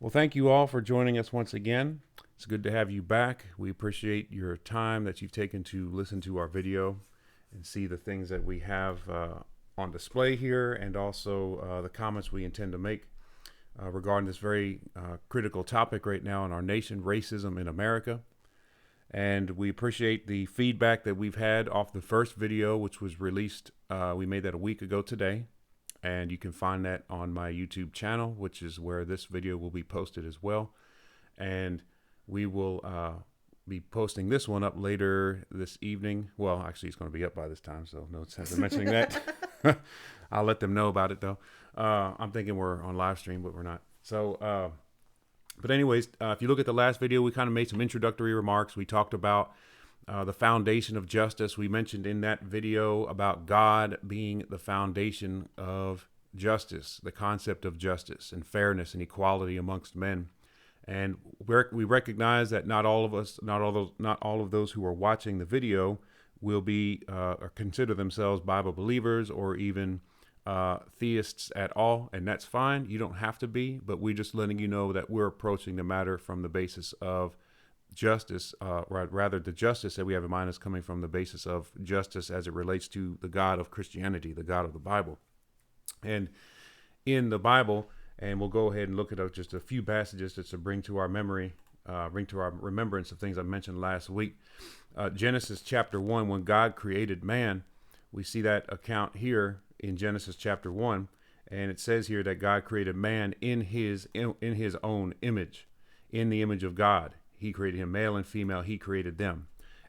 Well, thank you all for joining us once again. It's good to have you back. We appreciate your time that you've taken to listen to our video and see the things that we have on display here, and also the comments we intend to make regarding this very critical topic right now in our nation, racism in America. And we appreciate the feedback that we've had off the first video, which was released. We made that a week ago today. And you can find that on my YouTube channel, which is where this video will be posted as well. And we will be posting this one up later this evening. Well, actually, it's going to be up by this time, so no sense in mentioning that. I'll let them know about it, though. I'm thinking we're on live stream, but we're not. So, but anyways, if you look at the last video, we kind of made some introductory remarks. We talked about the foundation of justice. We mentioned in that video about God being the foundation of justice, the concept of justice and fairness and equality amongst men. And we recognize that not all of those who are watching the video will be or consider themselves Bible believers or even theists at all, and that's fine. You don't have to be, but we're just letting you know that we're approaching the matter from the basis of justice, rather the justice that we have in mind is coming from the basis of justice as it relates to the God of Christianity, the God of the Bible. And in the Bible, and we'll go ahead and look at just a few passages just to bring to our memory, bring to our remembrance of things I mentioned last week. Genesis chapter 1, when God created man, we see that account here in Genesis chapter 1, and it says here that God created man in his own image, in the image of God. He created him, male and female, he created them.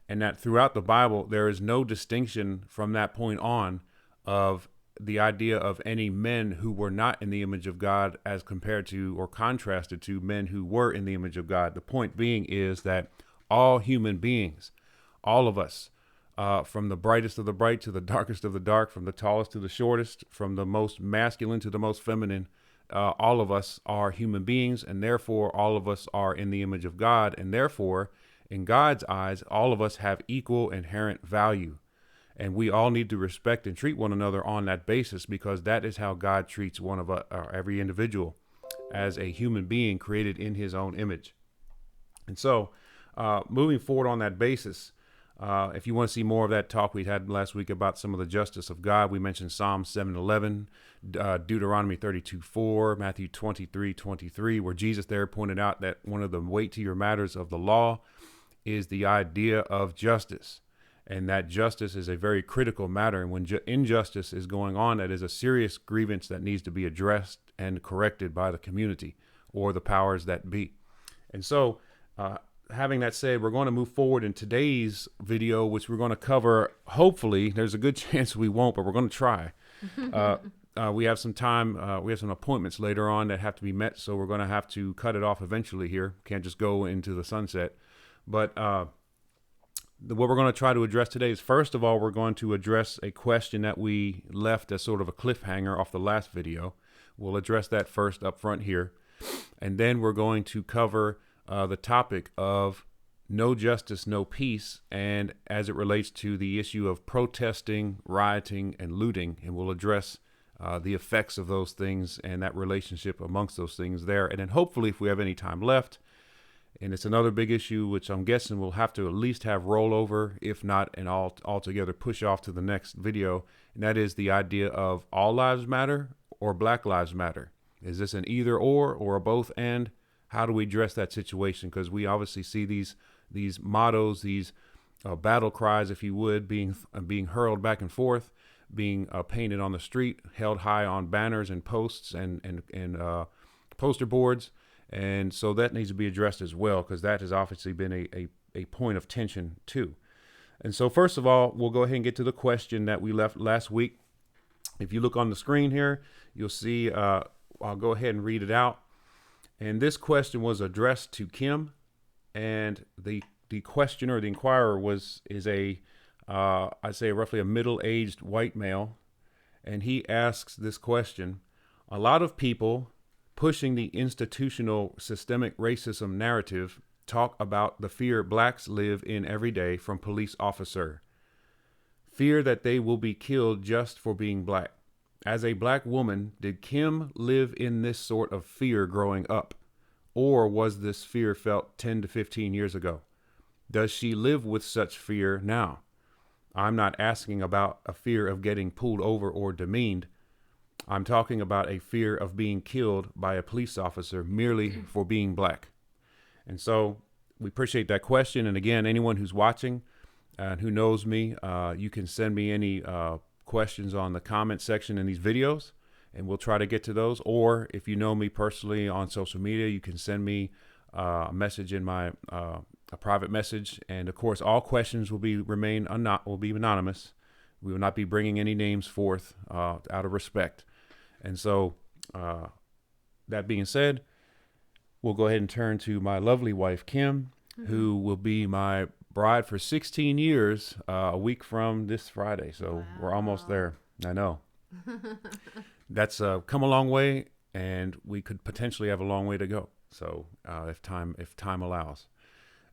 And that throughout the Bible, there is no distinction from that point on of the idea of any men who were not in the image of God as compared to or contrasted to men who were in the image of God. The point being is that all human beings, all of us, from the brightest of the bright to the darkest of the dark, from the tallest to the shortest, from the most masculine to the most feminine, all of us are human beings, and therefore all of us are in the image of God, and therefore in God's eyes all of us have equal inherent value, and we all need to respect and treat one another on that basis, because that is how God treats one of us, every individual, as a human being created in his own image. And so moving forward on that basis, if you want to see more of that talk we had last week about some of the justice of God, we mentioned Psalm 7:11, Deuteronomy 32:4, Matthew 23:23, where Jesus there pointed out that one of the weightier matters of the law is the idea of justice, and that justice is a very critical matter. And when injustice is going on, that is a serious grievance that needs to be addressed and corrected by the community or the powers that be. And so, having that said, we're going to move forward in today's video, which we're going to cover. Hopefully, there's a good chance we won't, but we're going to try. We have some time. We have some appointments later on that have to be met, so we're going to have to cut it off eventually here. Can't just go into the sunset. But what we're going to try to address today is, first of all, we're going to address a question that we left as sort of a cliffhanger off the last video. We'll address that first up front here. And then we're going to cover the topic of no justice, no peace, and as it relates to the issue of protesting, rioting, and looting. And we'll address the effects of those things and that relationship amongst those things there. And then hopefully, if we have any time left, and it's another big issue, which I'm guessing we'll have to at least have rollover, if not an altogether push off to the next video. And that is the idea of all lives matter or Black Lives Matter. Is this an either or a both and? How do we address that situation? Because we obviously see these mottos, these battle cries, if you would, being hurled back and forth, being painted on the street, held high on banners and posts and poster boards. And so that needs to be addressed as well, because that has obviously been a point of tension too. And so first of all, we'll go ahead and get to the question that we left last week. If you look on the screen here, you'll see, I'll go ahead and read it out. And this question was addressed to Kim, and the questioner, the inquirer, is I'd say roughly a middle-aged white male, and he asks this question: a lot of people pushing the institutional systemic racism narrative talk about the fear blacks live in every day from police officer, fear that they will be killed just for being black. As a black woman, did Kim live in this sort of fear growing up? or was this fear felt 10 to 15 years ago? Does she live with such fear now? I'm not asking about a fear of getting pulled over or demeaned. I'm talking about a fear of being killed by a police officer merely for being black. And so we appreciate that question. And again, anyone who's watching and who knows me, you can send me any questions on the comment section in these videos, and we'll try to get to those. Or if you know me personally on social media, you can send me a message in my a private message. And of course, all questions will be anonymous. We will not be bringing any names forth out of respect. And so that being said, we'll go ahead and turn to my lovely wife, Kim, who will be my bride for 16 years a week from this Friday. So we're almost there. I know. That's come a long way, and we could potentially have a long way to go. So if time allows.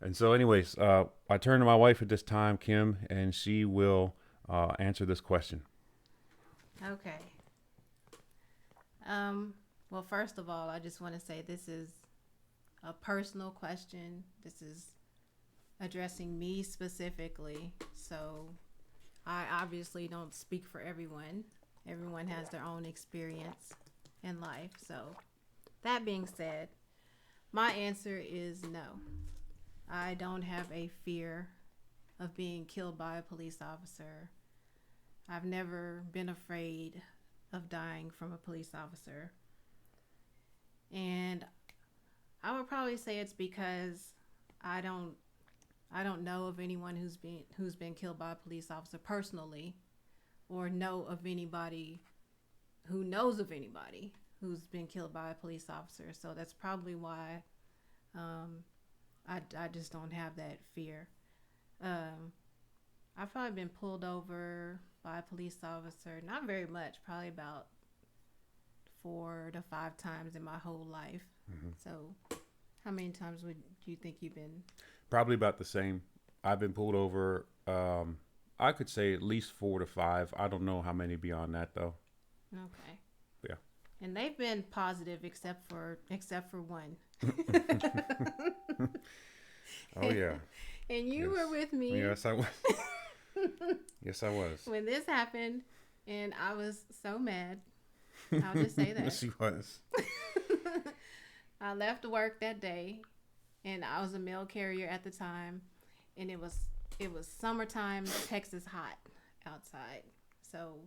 And so anyways, I turn to my wife at this time, Kim, and she will answer this question. Okay. Well, first of all, I just want to say this is a personal question. This is addressing me specifically. So I obviously don't speak for everyone. Everyone has their own experience in life. So that being said, my answer is no. I don't have a fear of being killed by a police officer. I've never been afraid of dying from a police officer. And I would probably say it's because I don't know of anyone who's been killed by a police officer personally, or know of anybody who knows of anybody who's been killed by a police officer. So that's probably why I just don't have that fear. I've probably been pulled over by a police officer, not very much, probably about 4 to 5 times in my whole life. Mm-hmm. So how many times do you think you've been? Probably about the same. I've been pulled over, I could say at least 4 to 5. I don't know how many beyond that though. Okay. Yeah. And they've been positive except for one. Oh yeah. And you were with me. Yes, I was. Yes, I was. When this happened, and I was so mad. I'll just say that. Yes, she was. I left work that day, and I was a mail carrier at the time, and it was summertime, Texas hot outside. So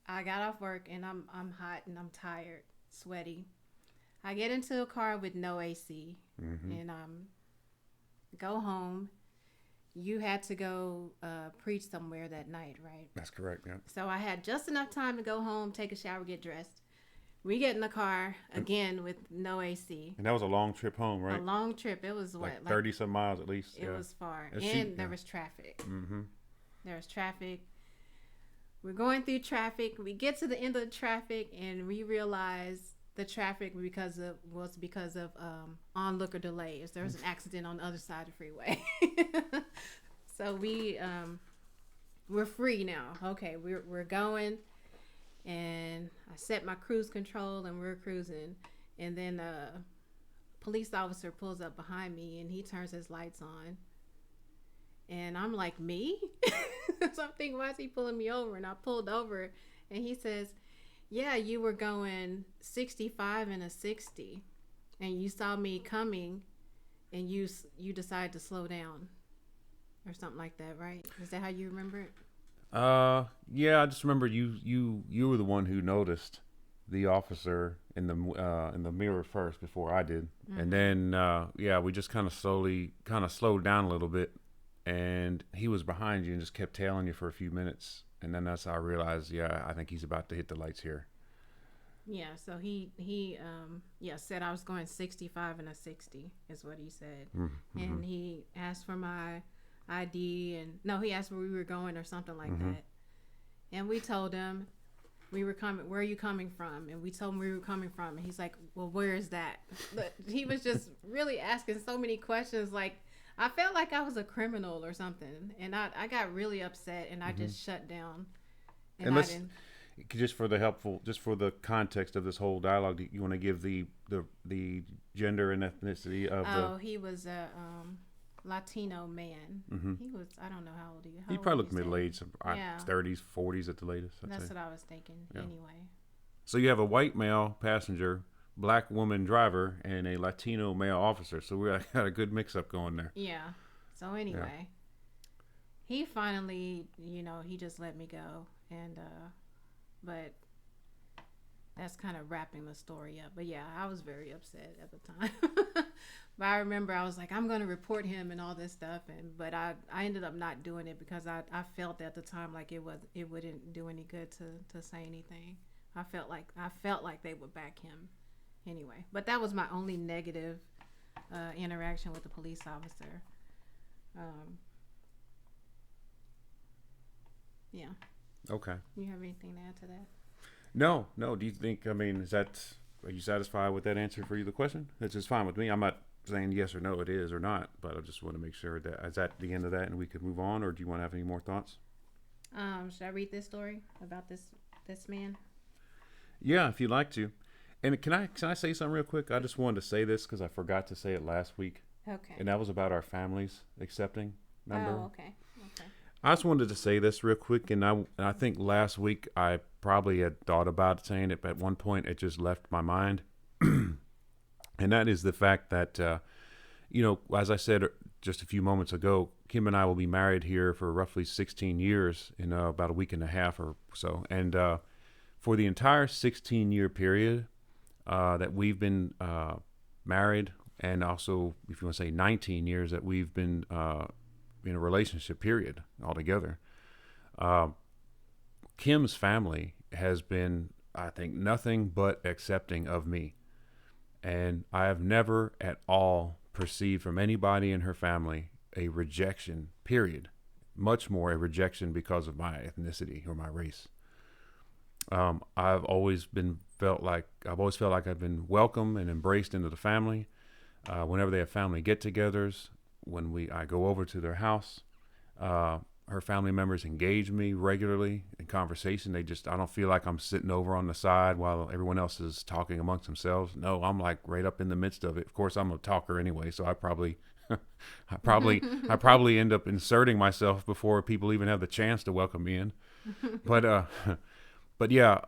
I got off work, and I'm hot and I'm tired, sweaty. I get into a car with no AC, and go home. You had to go preach somewhere that night, right? That's correct, yeah. So I had just enough time to go home, take a shower, get dressed. We get in the car again with no AC. And that was a long trip home, right? A long trip. It was like 30 some miles at least. It was far. And there was traffic. There was traffic. We're going through traffic. We get to the end of the traffic, and we realize the traffic was because of onlooker delays. There was an accident on the other side of the freeway. So we're free now. Okay, we're going, and I set my cruise control, and we're cruising, and then a police officer pulls up behind me, and he turns his lights on, and I'm like, me? So I'm thinking, why is he pulling me over? And I pulled over, and he says, yeah, you were going 65 and a 60, and you saw me coming, and you decided to slow down, or something like that, right? Is that how you remember it? Yeah, I just remember you were the one who noticed the officer in the mirror first before I did, and then we just kind of slowed down a little bit, and he was behind you and just kept tailing you for a few minutes. And then that's how I realized, I think he's about to hit the lights here. Yeah, so he said I was going 65 and a 60 is what he said. And he asked for my ID, and he asked where we were going or something like that. And we told him we were coming, where are you coming from? And we told him where we were coming from. And he's like, well, where is that? But he was just really asking so many questions, like, I felt like I was a criminal or something, and I got really upset, and I just shut down. Just for the helpful, just for the context of this whole dialogue, you want to give the gender and ethnicity of Oh, he was a Latino man. Mm-hmm. He was, I don't know how old he. He How old probably would looked you say? middle aged, Yeah, 30s, 40s at the latest. I'd that's say. what I was thinking. Yeah. Anyway. So you have a white male passenger, black woman driver, and a Latino male officer. So we got a good mix up going there. Yeah. So anyway, he finally, he just let me go, and but that's kind of wrapping the story up. But yeah, I was very upset at the time. But I remember I was like, I'm going to report him and all this stuff, but I ended up not doing it because I felt at the time like it wouldn't do any good to say anything. I felt like they would back him anyway. But that was my only negative interaction with the police officer. Yeah. Okay. You have anything to add to that? No. Do you think? I mean, are you satisfied with that answer for you? The question? That's just fine with me. I'm not saying yes or no, it is or not, but I just want to make sure that is that the end of that, and we could move on. Or do you want to have any more thoughts? Should I read this story about this man? Yeah, if you'd like to. And can I say something real quick? I just wanted to say this because I forgot to say it last week. Okay. And that was about our families accepting. Remember? Oh, okay. I just wanted to say this real quick, and I think last week I probably had thought about saying it, but at one point it just left my mind. And that is the fact that, as I said just a few moments ago, Kim and I will be married here for roughly 16 years in about a week and a half or so. And for the entire 16-year period that we've been married, and also, if you want to say 19 years that we've been in a relationship period altogether, Kim's family has been, I think, nothing but accepting of me. And I have never at all perceived from anybody in her family a rejection, period. Much more a rejection because of my ethnicity or my race. I've always felt like I've been welcome and embraced into the family. Whenever they have family get-togethers, I go over to their house, her family members engage me regularly in conversation. I don't feel like I'm sitting over on the side while everyone else is talking amongst themselves. No, I'm like right up in the midst of it. Of course, I'm a talker anyway, so I probably end up inserting myself before people even have the chance to welcome me in. But yeah,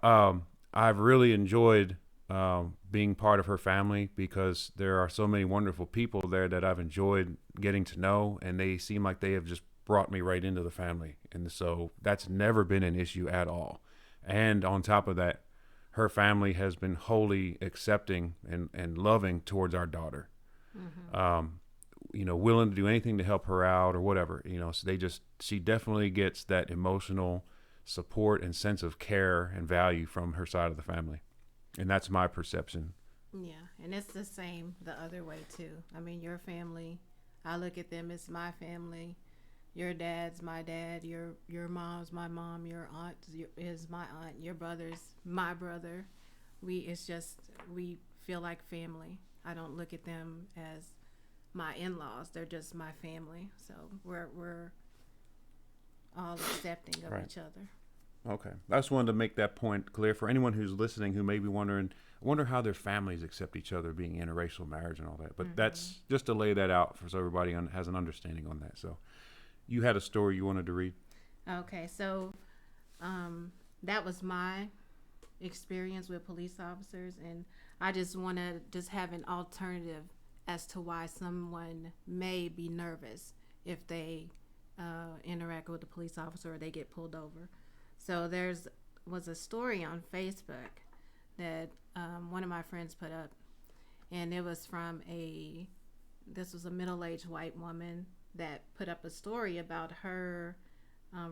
I've really enjoyed being part of her family because there are so many wonderful people there that I've enjoyed getting to know, and they seem like they have just brought me right into the family. And so that's never been an issue at all. And on top of that, her family has been wholly accepting and loving towards our daughter. Mm-hmm. Willing to do anything to help her out or whatever, so she definitely gets that emotional support and sense of care and value from her side of the family. And that's my perception. Yeah, and it's the same the other way too. I mean, your family, I look at them as my family. Your dad's my dad. Your mom's my mom. Your aunt is my aunt. Your brother's my brother. We feel like family. I don't look at them as my in-laws. They're just my family. So we're all accepting of each other. Okay. I just wanted to make that point clear for anyone who's listening who may be wondering, I wonder how their families accept each other being interracial marriage and all that. But that's just to lay that out so everybody has an understanding on that. So you had a story you wanted to read? Okay. So that was my experience with police officers. And I just want to just have an alternative as to why someone may be nervous if they interact with a police officer or they get pulled over. So was a story on Facebook that one of my friends put up, and it was from this was a middle-aged white woman that put up a story about her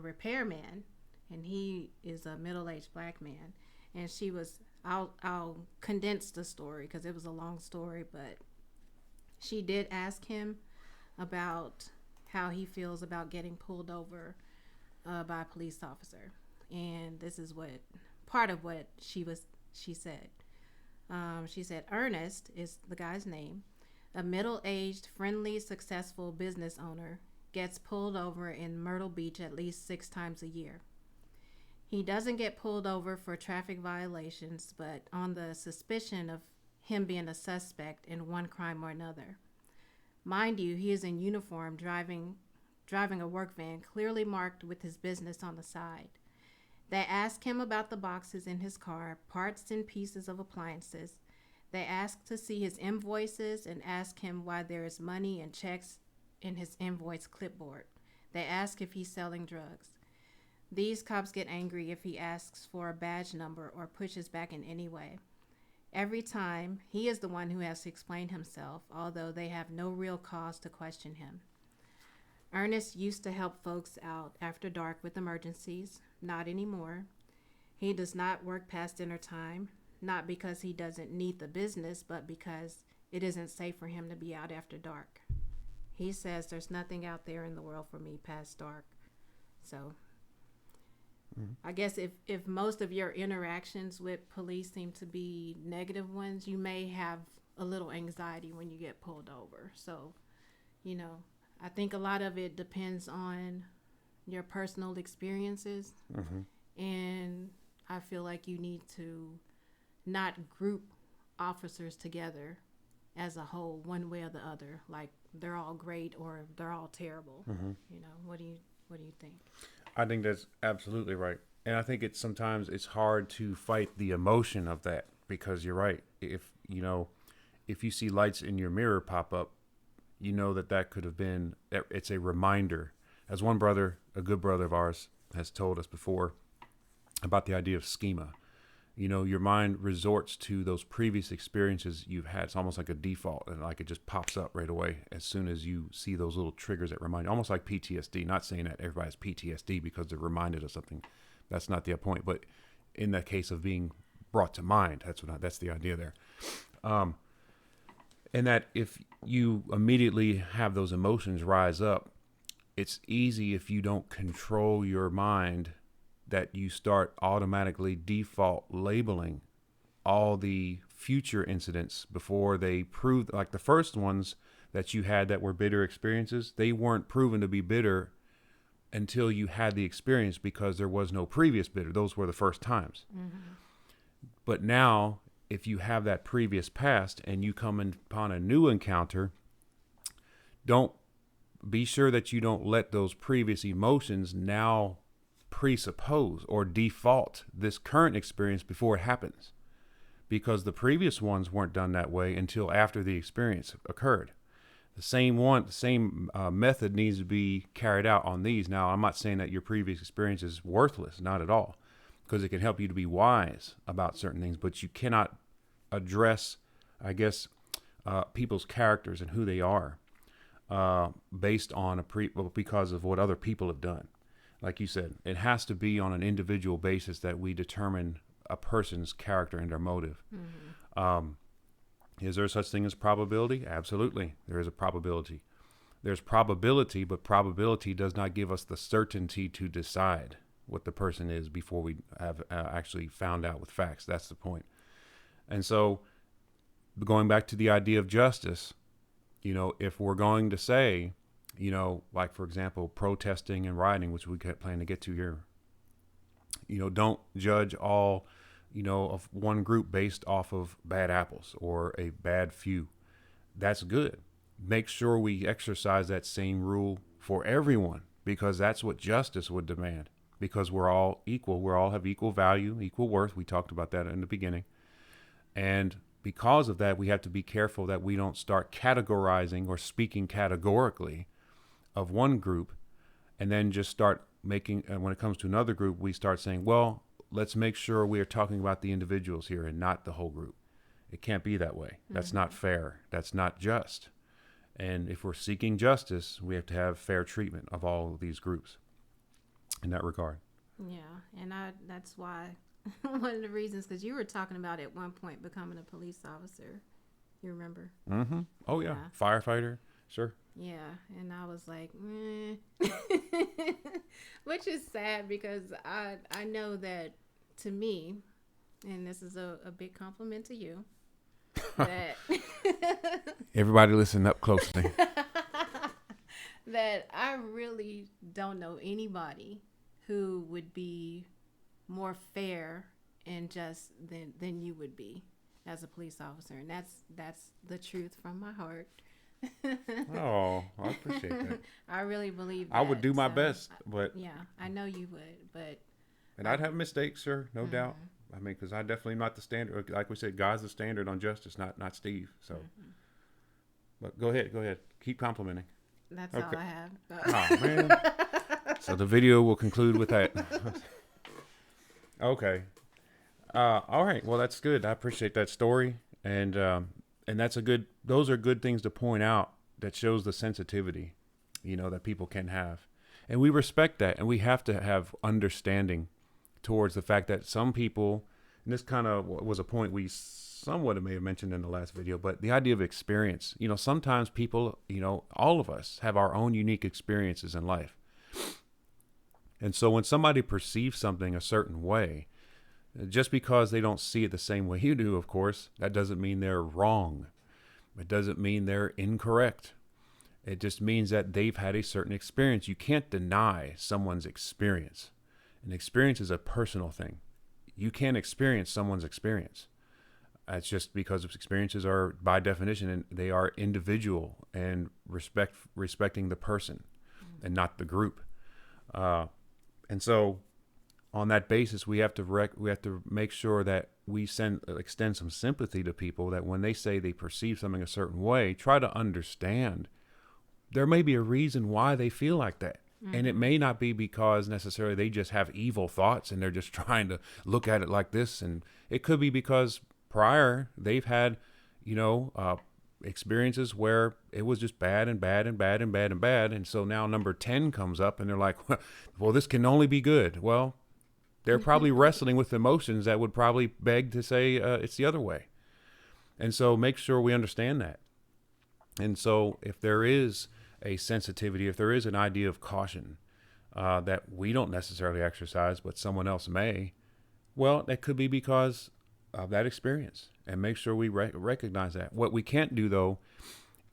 repairman, and he is a middle-aged black man, and I'll condense the story because it was a long story, but she did ask him about how he feels about getting pulled over by a police officer. And this is part of what she said. She said, Ernest is the guy's name. A middle-aged, friendly, successful business owner gets pulled over in Myrtle Beach at least 6 times a year. He doesn't get pulled over for traffic violations, but on the suspicion of him being a suspect in one crime or another. Mind you, he is in uniform driving a work van clearly marked with his business on the side. They ask him about the boxes in his car, parts and pieces of appliances. They ask to see his invoices and ask him why there is money and checks in his invoice clipboard. They ask if he's selling drugs. These cops get angry if he asks for a badge number or pushes back in any way. Every time, he is the one who has to explain himself, although they have no real cause to question him. Ernest used to help folks out after dark with emergencies. Not anymore. He does not work past dinner time, not because he doesn't need the business, but because it isn't safe for him to be out after dark. He says there's nothing out there in the world for me past dark. So I guess if most of your interactions with police seem to be negative ones, you may have a little anxiety when you get pulled over. So, I think a lot of it depends on your personal experiences. And I feel like you need to not group officers together as a whole, one way or the other. Like they're all great or they're all terrible. What do you think? I think that's absolutely right. And I think sometimes it's hard to fight the emotion of that, because you're right. If you see lights in your mirror pop up, that could have been, it's a reminder. As one brother, a good brother of ours, has told us before about the idea of schema. Your mind resorts to those previous experiences you've had. It's almost like a default, and like it just pops up right away as soon as you see those little triggers that remind you, almost like PTSD. Not saying that everybody has PTSD because they're reminded of something. That's not the point. But in the case of being brought to mind, that's the idea there. And that if you immediately have those emotions rise up, it's easy if you don't control your mind that you start automatically default labeling all the future incidents before they prove, like the first ones that you had that were bitter experiences, they weren't proven to be bitter until you had the experience because there was no previous bitter. Those were the first times. But now, if you have that previous past and you come upon a new encounter, be sure that you don't let those previous emotions now presuppose or default this current experience before it happens, because the previous ones weren't done that way until after the experience occurred. The same method needs to be carried out on these. Now, I'm not saying that your previous experience is worthless, not at all, because it can help you to be wise about certain things, but you cannot address, I guess, people's characters and who they are based on because of what other people have done. Like you said, it has to be on an individual basis that we determine a person's character and their motive. Is there such thing as probability? Absolutely. There is a probability. There's probability, but probability does not give us the certainty to decide what the person is before we have actually found out with facts. That's the point. And so going back to the idea of justice, if we're going to say, like, for example, protesting and rioting, which we plan to get to here, don't judge all, of one group based off of bad apples or a bad few. That's good. Make sure we exercise that same rule for everyone, because that's what justice would demand, because we're all equal. We all have equal value, equal worth. We talked about that in the beginning. And because of that, we have to be careful that we don't start categorizing or speaking categorically of one group and then just start making, when it comes to another group, we start saying, well, let's make sure we are talking about the individuals here and not the whole group. It can't be that way. That's not fair. That's not just. And if we're seeking justice, we have to have fair treatment of all of these groups in that regard. Yeah, and that's why one of the reasons, because you were talking about at one point becoming a police officer. You remember? Oh, yeah. Firefighter. Sure. Yeah, and I was like, which is sad, because I know that to me, and this is a big compliment to you, that everybody listen up closely. That I really don't know anybody who would be more fair and just than you would be as a police officer, and that's the truth from my heart. Oh, I appreciate that. I really believe that. I would do my best, but yeah, I know you would, but and I'd have mistakes, sir, no doubt. I mean, because I definitely not the standard. Like we said, God's the standard on justice, not Steve. So, but go ahead, keep complimenting. That's okay. all I have. Oh man. So the video will conclude with that. Okay. All right. Well, that's good. I appreciate that story, and that's those are good things to point out. That shows the sensitivity, that people can have, and we respect that, and we have to have understanding towards the fact that some people, and this kind of was a point we somewhat may have mentioned in the last video, but the idea of experience. Sometimes people, all of us have our own unique experiences in life, and so when somebody perceives something a certain way, just because they don't see it the same way you do, of course, that doesn't mean they're wrong. It doesn't mean they're incorrect. It just means that they've had a certain experience. You can't deny someone's experience. An experience is a personal thing. You can't experience someone's experience. It's just because experiences are, by definition, and they are individual and respecting the person and not the group. And so, on that basis, we have to make sure that we extend some sympathy to people, that when they say they perceive something a certain way, try to understand there may be a reason why they feel like that. And it may not be because necessarily they just have evil thoughts and they're just trying to look at it like this. And it could be because prior they've had, experiences where it was just bad and bad and bad and bad and bad. And so now number 10 comes up and they're like, well, this can only be good. Well, they're probably wrestling with emotions that would probably beg to say it's the other way. And so make sure we understand that. And so if there is a sensitivity, if there is an idea of caution that we don't necessarily exercise, but someone else may, well, that could be because of that experience. And make sure we recognize that. What we can't do, though,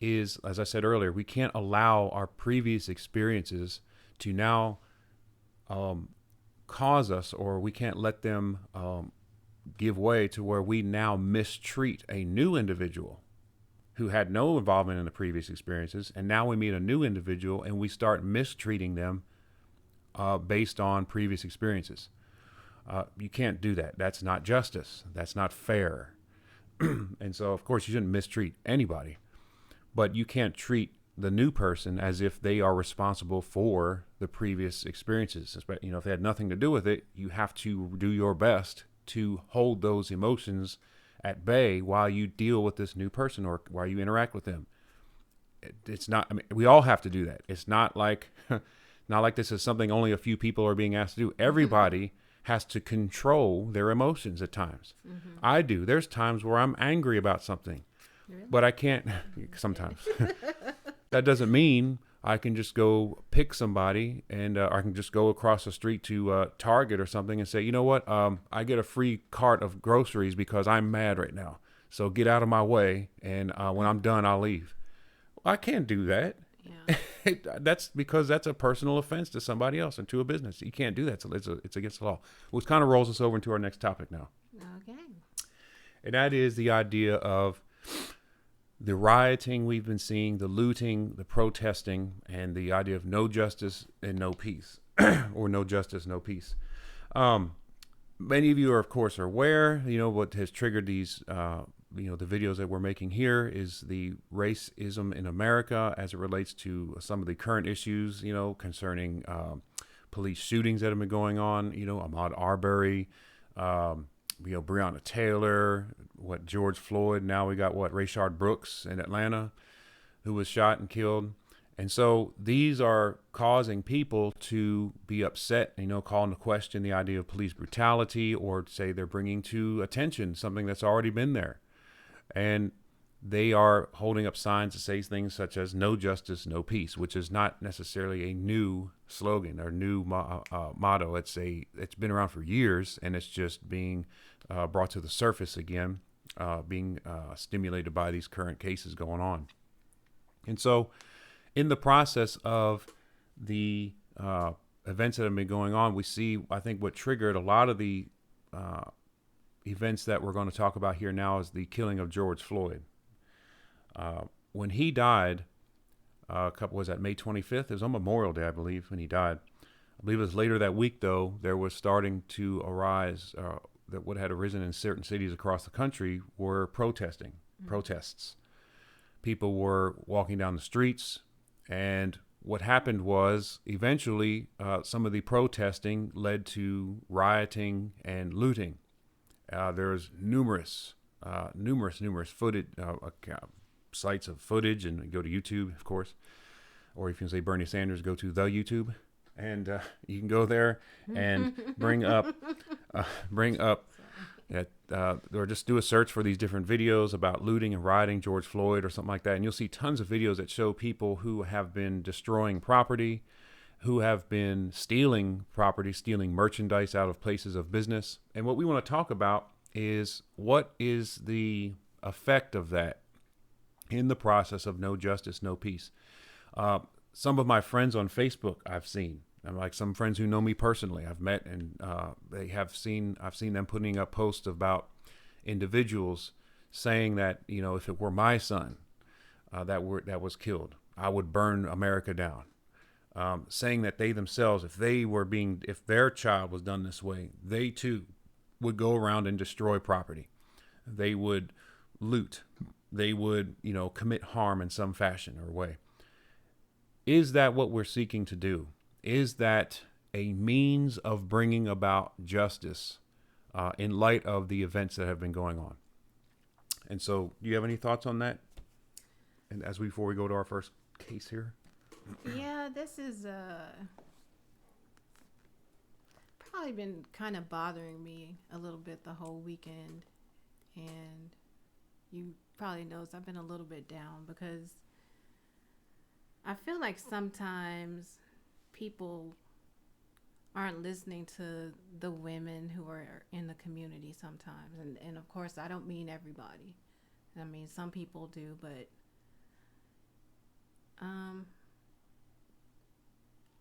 is, as I said earlier, we can't allow our previous experiences to now cause us, or we can't let them give way to where we now mistreat a new individual who had no involvement in the previous experiences. And now we meet a new individual and we start mistreating them based on previous experiences. You can't do that. That's not justice. That's not fair. And so, of course, you shouldn't mistreat anybody, but you can't treat the new person as if they are responsible for the previous experiences. If they had nothing to do with it, you have to do your best to hold those emotions at bay while you deal with this new person or while you interact with them. It's not, we all have to do that. It's not like this is something only a few people are being asked to do. Everybody has to control their emotions at times. I do. There's times where I'm angry about something, but I can't sometimes. That doesn't mean I can just go pick somebody and I can just go across the street to Target or something and say, you know what? I get a free cart of groceries because I'm mad right now. So get out of my way. And when I'm done, I'll leave. I can't do that. Yeah. That's because that's a personal offense to somebody else and to a business. You can't do that. It's against the law. Which kind of rolls us over into our next topic now. Okay. And that is the idea of the rioting we've been seeing, the looting, the protesting, and the idea of no justice and no peace, or no justice, no peace. Many of you are, of course, aware, what has triggered these, the videos that we're making here is the racism in America as it relates to some of the current issues, concerning police shootings that have been going on, Ahmaud Arbery, Breonna Taylor, George Floyd. Now we got Rayshard Brooks in Atlanta, who was shot and killed. And so these are causing people to be upset, call into question the idea of police brutality, or say they're bringing to attention something that's already been there. And they are holding up signs that say things such as no justice, no peace, which is not necessarily a new slogan or new motto. It's been around for years, and it's just being brought to the surface again, being stimulated by these current cases going on. And so in the process of the events that have been going on, we see, I think what triggered a lot of the events that we're going to talk about here now is the killing of George Floyd. When he died, was that May 25th? It was on Memorial Day, I believe, when he died. I believe it was later that week, though, there was starting to arise, that what had arisen in certain cities across the country were protests. People were walking down the streets, and what happened was eventually some of the protesting led to rioting and looting. There's numerous footage, sites of footage, and go to YouTube, of course, or if you can say Bernie Sanders, go to the YouTube, and you can go there and bring up that, or just do a search for these different videos about looting and rioting George Floyd or something like that, and you'll see tons of videos that show people who have been destroying property, who have been stealing property, stealing merchandise out of places of business. And what we want to talk about is what is the effect of that in the process of no justice, no peace. Some of my friends on Facebook I've seen, and like some friends who know me personally, I've met, and I've seen them putting up posts about individuals saying that, you know, if it were my son that was killed, I would burn America down. Saying that they themselves, if their child was done this way, they too would go around and destroy property. They would loot. They would, you know, commit harm in some fashion or way. Is that what we're seeking to do? Is that a means of bringing about justice in light of the events that have been going on? And so, do you have any thoughts on that? And before we go to our first case here? Yeah, this is probably been kind of bothering me a little bit the whole weekend, and you probably noticed I've been a little bit down because I feel like sometimes people aren't listening to the women who are in the community sometimes, and of course I don't mean everybody. I mean, some people do, but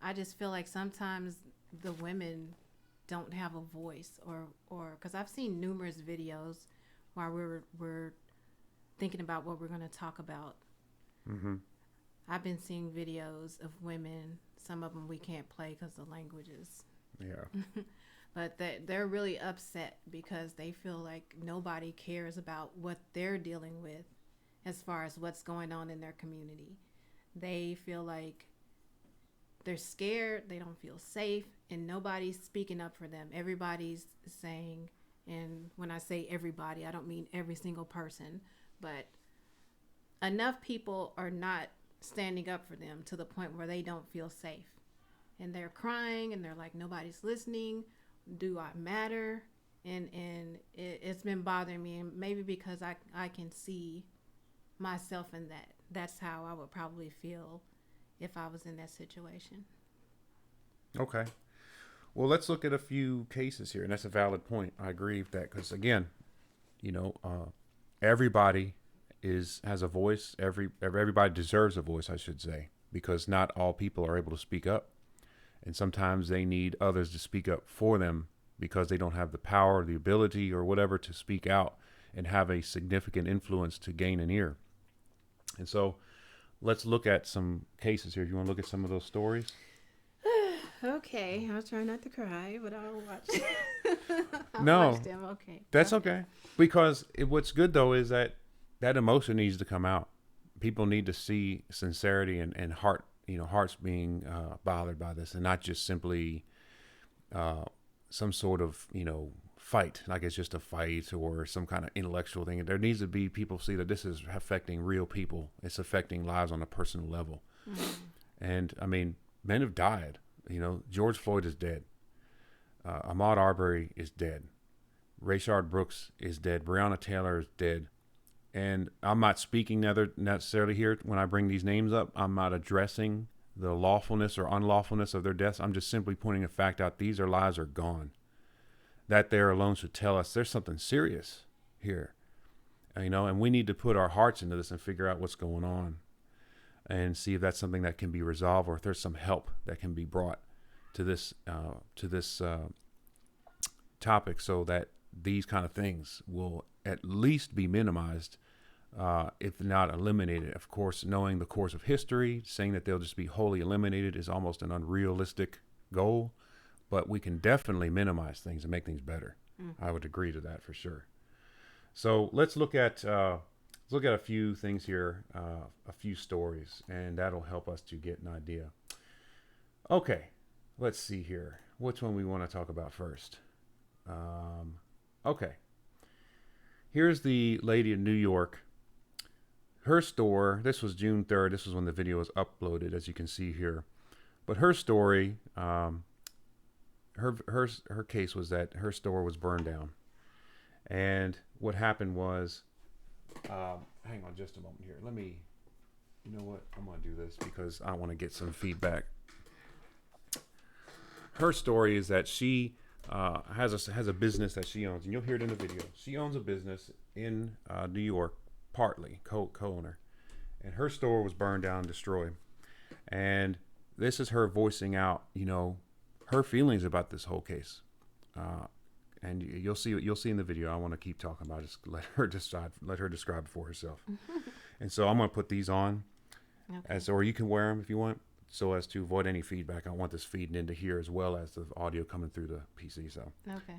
I just feel like sometimes the women don't have a voice, or because I've seen numerous videos while we're thinking about what we're going to talk about. Mm-hmm. I've been seeing videos of women. Some of them we can't play because the languages. Yeah. But they're really upset because they feel like nobody cares about what they're dealing with as far as what's going on in their community. They feel like they're scared, they don't feel safe, and nobody's speaking up for them. Everybody's saying, and when I say everybody, I don't mean every single person, but enough people are not standing up for them to the point where they don't feel safe. And they're crying, and they're like, nobody's listening. Do I matter? And it's been bothering me, and maybe because I can see myself in that. That's how I would probably feel if I was in that situation. Okay. Well, let's look at a few cases here, and that's a valid point. I agree with that because, again, you know, everybody has a voice. Everybody deserves a voice, I should say, because not all people are able to speak up, and sometimes they need others to speak up for them because they don't have the power, or the ability, or whatever to speak out and have a significant influence to gain an ear. And so, let's look at some cases here. Do you want to look at some of those stories? Okay, I'll try not to cry, but I'll watch. Watch them. Okay, that's okay. Because what's good though is that emotion needs to come out. People need to see sincerity and heart. You know, hearts being bothered by this, and not just simply some sort of fight, like it's just a fight or some kind of intellectual thing. There needs to be people see that this is affecting real people. It's affecting lives on a personal level. Mm-hmm. And I mean, men have died. You know, George Floyd is dead. Ahmaud Arbery is dead. Rayshard Brooks is dead. Breonna Taylor is dead. And I'm not speaking necessarily here when I bring these names up. I'm not addressing the lawfulness or unlawfulness of their deaths. I'm just simply pointing a fact out. These lives are gone. That there alone should tell us there's something serious here. And we need to put our hearts into this and figure out what's going on and see if that's something that can be resolved or if there's some help that can be brought to this topic, so that these kind of things will at least be minimized, if not eliminated. Of course, knowing the course of history, saying that they'll just be wholly eliminated is almost an unrealistic goal, but we can definitely minimize things and make things better. I would agree to that for sure. So let's look at a few things here, a few stories, and that'll help us to get an idea. Okay, let's see here. Which one we want to talk about first? Okay. Here's the lady in New York. Her store, this was June 3rd. This was when the video was uploaded, as you can see here. But her story, her case was that her store was burned down. And what happened was, hang on just a moment here. You know what? I'm going to do this because I want to get some feedback. Her story is that she has a business that she owns, and you'll hear it in the video. She owns a business in New York, partly co-owner, and her store was burned down, destroyed. And this is her voicing out, her feelings about this whole case. And you'll see in the video. I want to keep talking about it. Just let her describe it for herself. And so I'm going to put these on, or you can wear them if you want, so as to avoid any feedback. I want this feeding into here as well as the audio coming through the PC, so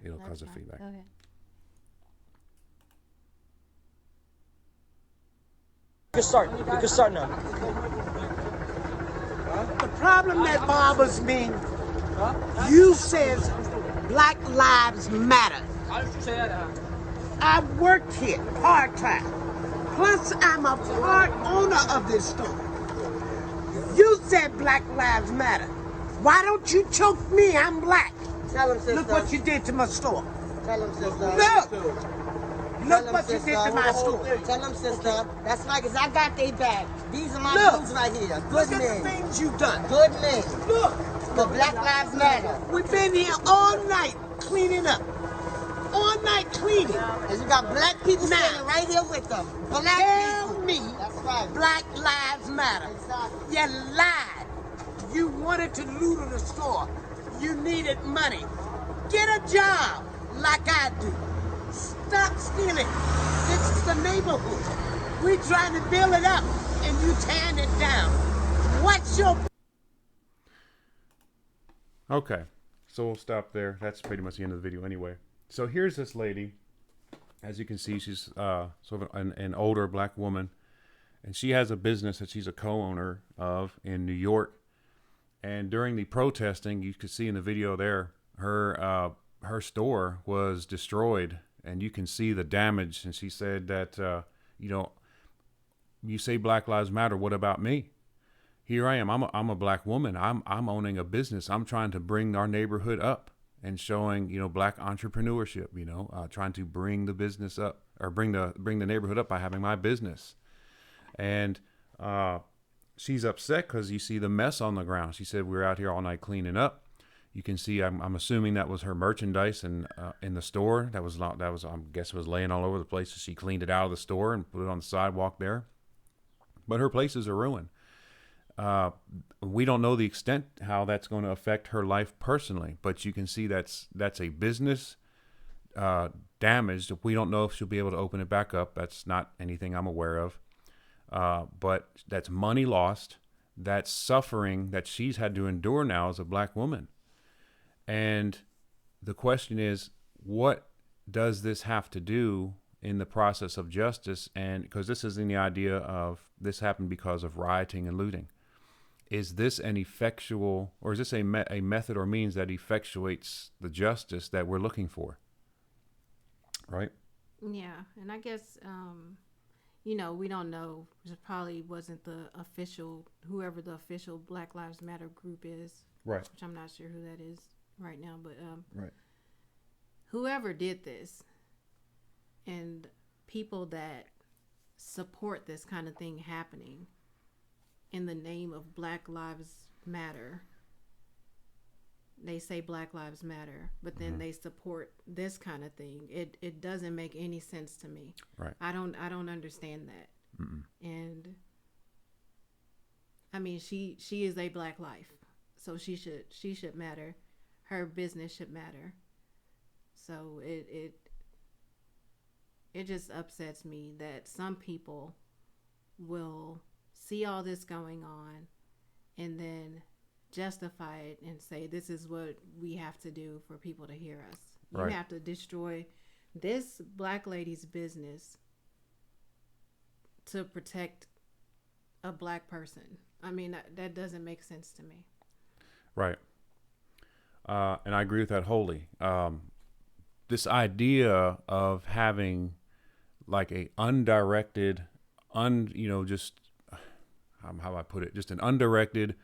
it'll cause a feedback. Okay. You can start now. The problem that bothers me, you says Black Lives Matter. I work here part-time. Plus, I'm a part owner of this store. You said Black Lives Matter. Why don't you choke me? I'm black. Tell him, sister. Look what you did to my store. Tell him, sister. Look what you did to my store. Tell him, sister. That's right, because I got they back. These are my dudes right here. Good Look men. at the things you've done. Good men. Look. The Black Lives Matter. We've been here all night cleaning up. All night cleaning. And you got black people standing right here with them. Black Tell people. me That's right. Black Lives Matter. Exactly. You lied. You wanted to loot in the store. You needed money. Get a job like I do. Stop stealing. This is the neighborhood. We're trying to build it up and you tearing it down. What's your... Okay, so we'll stop there. That's pretty much the end of the video anyway. So here's this lady. As you can see, she's sort of an older black woman, and she has a business that she's a co-owner of in New York. And during the protesting, you could see in the video there, her store was destroyed, and you can see the damage. And she said that, you say Black Lives Matter. What about me? Here I am. I'm a black woman. I'm owning a business. I'm trying to bring our neighborhood up and showing, black entrepreneurship, trying to bring the business up, or bring the neighborhood up by having my business. And she's upset because you see the mess on the ground. She said, we're out here all night cleaning up. You can see, I'm assuming that was her merchandise in the store. That was I guess it was laying all over the place. So she cleaned it out of the store and put it on the sidewalk there. But her places are ruined. We don't know the extent how that's going to affect her life personally, but you can see that's a business damaged. We don't know if she'll be able to open it back up. That's not anything I'm aware of. But that's money lost. That's suffering that she's had to endure now as a black woman. And the question is, what does this have to do in the process of justice? And because this is in the idea of this happened because of rioting and looting. Is this an effectual, or is this a method or means that effectuates the justice that we're looking for? Right? Yeah, and I guess, we don't know. It probably wasn't whoever the official Black Lives Matter group is. Right. Which I'm not sure who that is right now, but right. Whoever did this and people that support this kind of thing happening in the name of Black Lives Matter. They say Black Lives Matter, but then they support this kind of thing. It doesn't make any sense to me. Right. I don't understand that. And I mean, she is a black life. So she should matter. Her business should matter. So it just upsets me that some people will see all this going on and then justify it and say this is what we have to do for people to hear us. You Right. have to destroy this black lady's business to protect a black person. I mean, that doesn't make sense to me. Right. And I agree with that wholly. This idea of having like a undirected, just how do I put it? Just an undirected,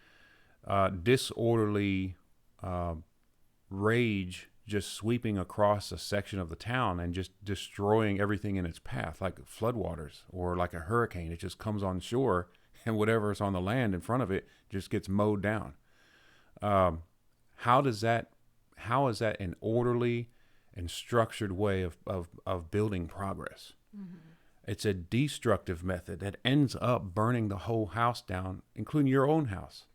disorderly rage just sweeping across a section of the town and just destroying everything in its path, like floodwaters or like a hurricane. It just comes on shore and whatever is on the land in front of it just gets mowed down. How is that an orderly and structured way of building progress? Mm-hmm. It's a destructive method that ends up burning the whole house down, including your own house.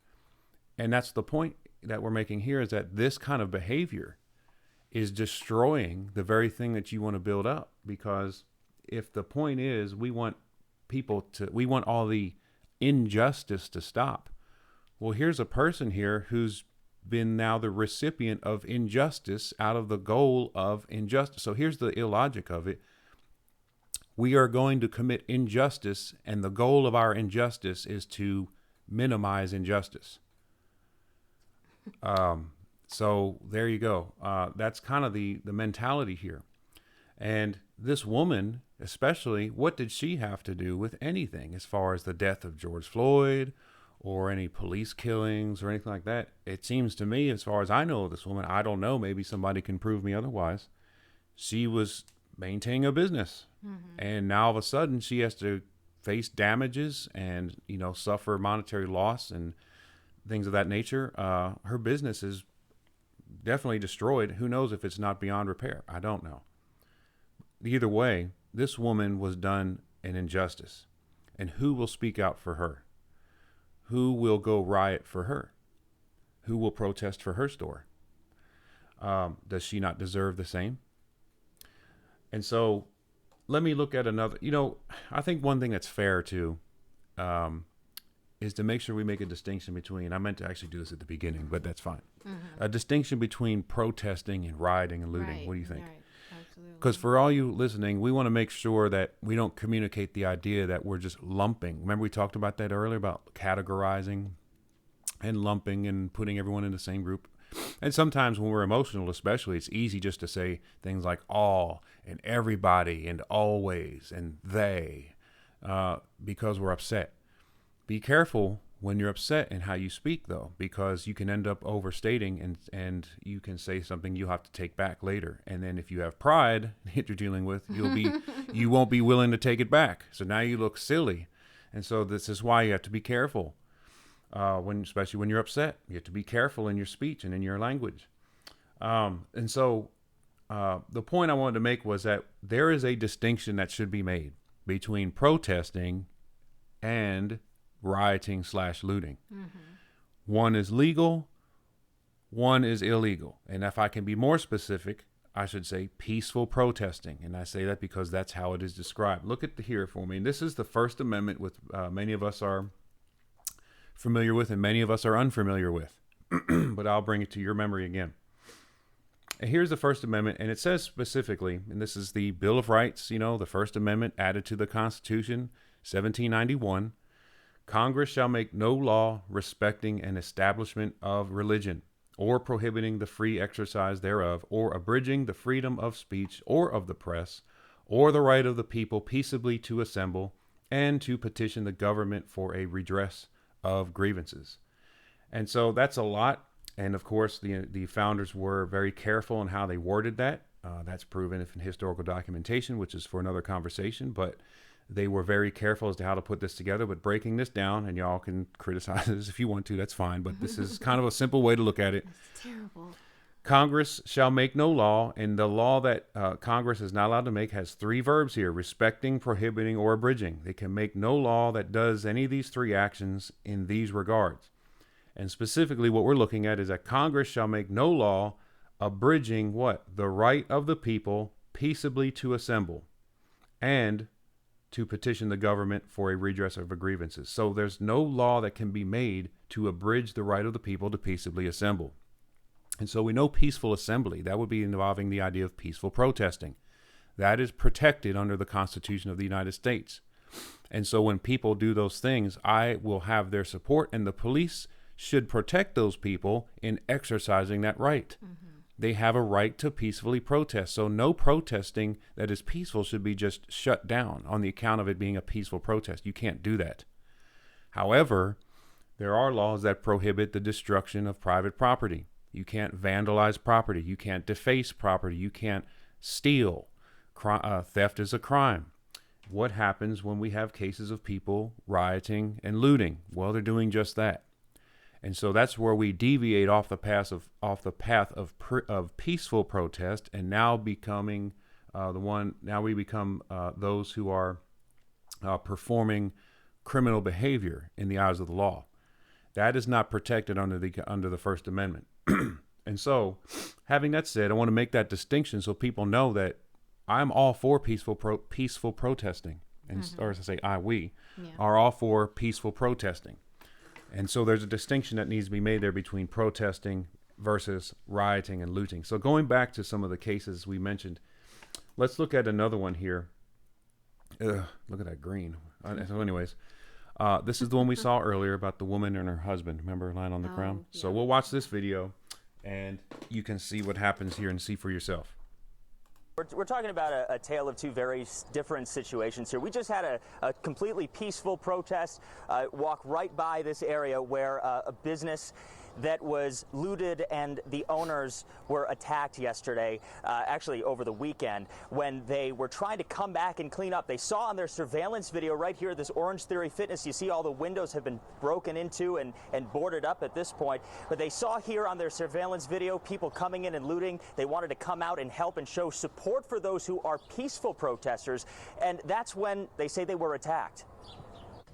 And that's the point that we're making here, is that this kind of behavior is destroying the very thing that you want to build up. Because if the point is we want all the injustice to stop, well, here's a person here who's been now the recipient of injustice out of the goal of injustice. So here's the illogic of it. We are going to commit injustice, and the goal of our injustice is to minimize injustice. So there you go. That's kind of the mentality here. And this woman, especially, what did she have to do with anything as far as the death of George Floyd or any police killings or anything like that? It seems to me, as far as I know of this woman, I don't know, maybe somebody can prove me otherwise, she was maintaining a business. Mm-hmm. And now all of a sudden she has to face damages and, suffer monetary loss and things of that nature. Her business is definitely destroyed. Who knows if it's not beyond repair? I don't know. Either way, this woman was done an injustice. And who will speak out for her? Who will go riot for her? Who will protest for her store? Does she not deserve the same? And so let me look at another. I think one thing that's fair too is to make sure we make a distinction between, I meant to actually do this at the beginning, but that's fine. Mm-hmm. A distinction between protesting and rioting and looting. Right. What do you think? Right. Because for all you listening, we want to make sure that we don't communicate the idea that we're just lumping. Remember we talked about that earlier, about categorizing and lumping and putting everyone in the same group. And sometimes when we're emotional, especially, it's easy just to say things like all and everybody and always and they because we're upset. Be careful when you're upset and how you speak, though, because you can end up overstating and you can say something you'll have to take back later. And then if you have pride that you're dealing with, you won't be willing to take it back. So now you look silly. And so this is why you have to be careful. Especially when you're upset, you have to be careful in your speech and in your language. And so the point I wanted to make was that there is a distinction that should be made between protesting and rioting/looting. Mm-hmm. One is legal, one is illegal. And if I can be more specific, I should say peaceful protesting. And I say that because that's how it is described. Look at here for me. And this is the First Amendment, with many of us are familiar with and many of us are unfamiliar with. But I'll bring it to your memory again. And here's the First Amendment, and it says specifically, and this is the Bill of Rights, the First Amendment added to the Constitution, 1791. Congress shall make no law respecting an establishment of religion, or prohibiting the free exercise thereof, or abridging the freedom of speech or of the press, or the right of the people peaceably to assemble and to petition the government for a redress of grievances. And so that's a lot. And of course, the founders were very careful in how they worded that. That's proven in historical documentation, which is for another conversation. But they were very careful as to how to put this together. But breaking this down, and y'all can criticize this if you want to, that's fine. But this is kind of a simple way to look at it. That's terrible. Congress shall make no law, and the law that Congress is not allowed to make has three verbs here: respecting, prohibiting, or abridging. They can make no law that does any of these three actions in these regards. And specifically what we're looking at is that Congress shall make no law abridging what? The right of the people peaceably to assemble and to petition the government for a redress of grievances. So there's no law that can be made to abridge the right of the people to peaceably assemble. And so we know peaceful assembly, that would be involving the idea of peaceful protesting. That is protected under the Constitution of the United States. And so when people do those things, I will have their support, and the police should protect those people in exercising that right. Mm-hmm. They have a right to peacefully protest. So no protesting that is peaceful should be just shut down on the account of it being a peaceful protest. You can't do that. However, there are laws that prohibit the destruction of private property. You can't vandalize property. You can't deface property. You can't steal. Theft is a crime. What happens when we have cases of people rioting and looting? Well, they're doing just that. And so that's where we deviate off the path of peaceful protest, and now becoming we become those who are performing criminal behavior in the eyes of the law. That is not protected under the First Amendment. And so, having that said, I want to make that distinction so people know that I'm all for peaceful protesting, and or as I say, we are all for peaceful protesting. And so there's a distinction that needs to be made there between protesting versus rioting and looting. So going back to some of the cases we mentioned, let's look at another one here. Look at that green. So anyways, this is the one we saw earlier about the woman and her husband. Remember, lying on the ground? Yeah. So we'll watch this video, and you can see what happens here and see for yourself. We're talking about a tale of two very different situations here. We just had a completely peaceful protest walk right by this area where a business that was looted and the owners were attacked yesterday, actually over the weekend, when they were trying to come back and clean up. They saw on their surveillance video right here, this Orange Theory Fitness, you see all the windows have been broken into and boarded up at this point. But they saw here on their surveillance video people coming in and looting. They wanted to come out and help and show support for those who are peaceful protesters. And that's when they say they were attacked.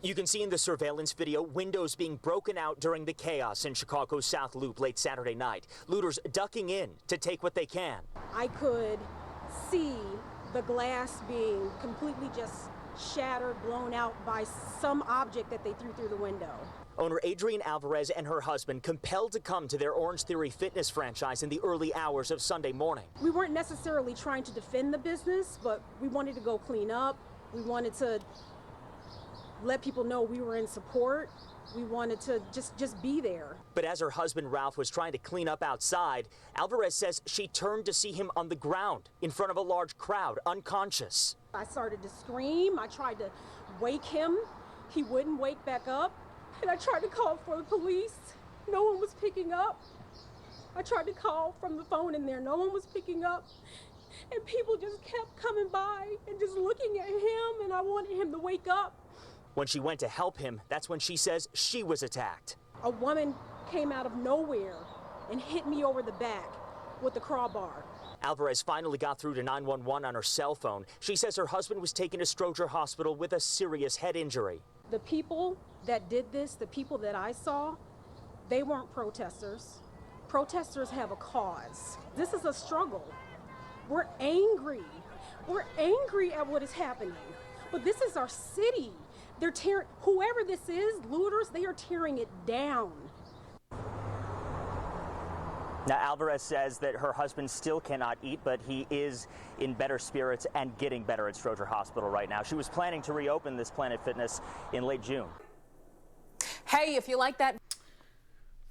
You can see in the surveillance video windows being broken out during the chaos in Chicago's South Loop late Saturday night. Looters ducking in to take what they can. I could see the glass being completely just shattered, blown out by some object that they threw through the window. Owner Adrienne Alvarez and her husband compelled to come to their Orange Theory Fitness franchise in the early hours of Sunday morning. We weren't necessarily trying to defend the business, but we wanted to go clean up. We wanted to let people know we were in support. We wanted to just be there. But as her husband Ralph was trying to clean up outside, Alvarez says she turned to see him on the ground in front of a large crowd, unconscious. I started to scream. I tried to wake him. He wouldn't wake back up. And I tried to call for the police. No one was picking up. I tried to call from the phone in there. No one was picking up. And people just kept coming by and just looking at him, and I wanted him to wake up. When she went to help him, that's when she says she was attacked. A woman came out of nowhere and hit me over the back with the crowbar. Alvarez finally got through to 911 on her cell phone. She says her husband was taken to Stroger Hospital with a serious head injury. The people that did this, the people that I saw, they weren't protesters. Protesters have a cause. This is a struggle. We're angry. We're angry at what is happening. But this is our city. They're tearing, whoever this is, looters, they are tearing it down. Now, Alvarez says that her husband still cannot eat, but he is in better spirits and getting better at Stroger Hospital right now. She was planning to reopen this Planet Fitness in late June. Hey, if you like that.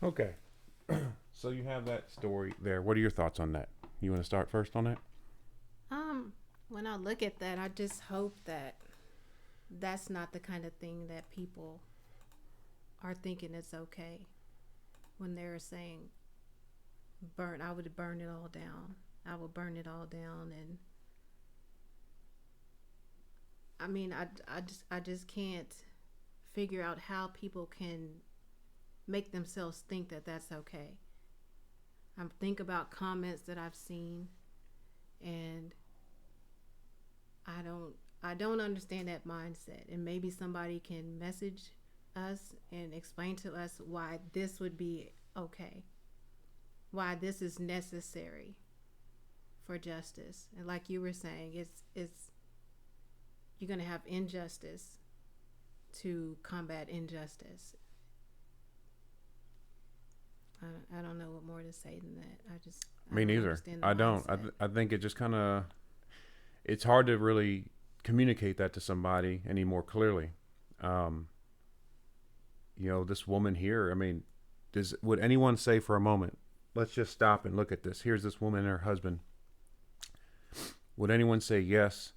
Okay. So you have that story there. What are your thoughts on that? You want to start first on that? When I look at that, I just hope that that's not the kind of thing that people are thinking it's okay when they're saying I would burn it all down. I will burn it all down. And I mean, I just can't figure out how people can make themselves think that that's okay. I think about comments that I've seen, and I don't understand that mindset. And maybe somebody can message us and explain to us why this would be okay, why this is necessary for justice. And like you were saying, it's you're going to have injustice to combat injustice. I don't know what more to say than that. Me neither. I don't. I think it just kind of, it's hard to really communicate that to somebody any more clearly. You know, this woman here, I mean, would anyone say for a moment, let's just stop and look at this. Here's this woman and her husband. Would anyone say, yes,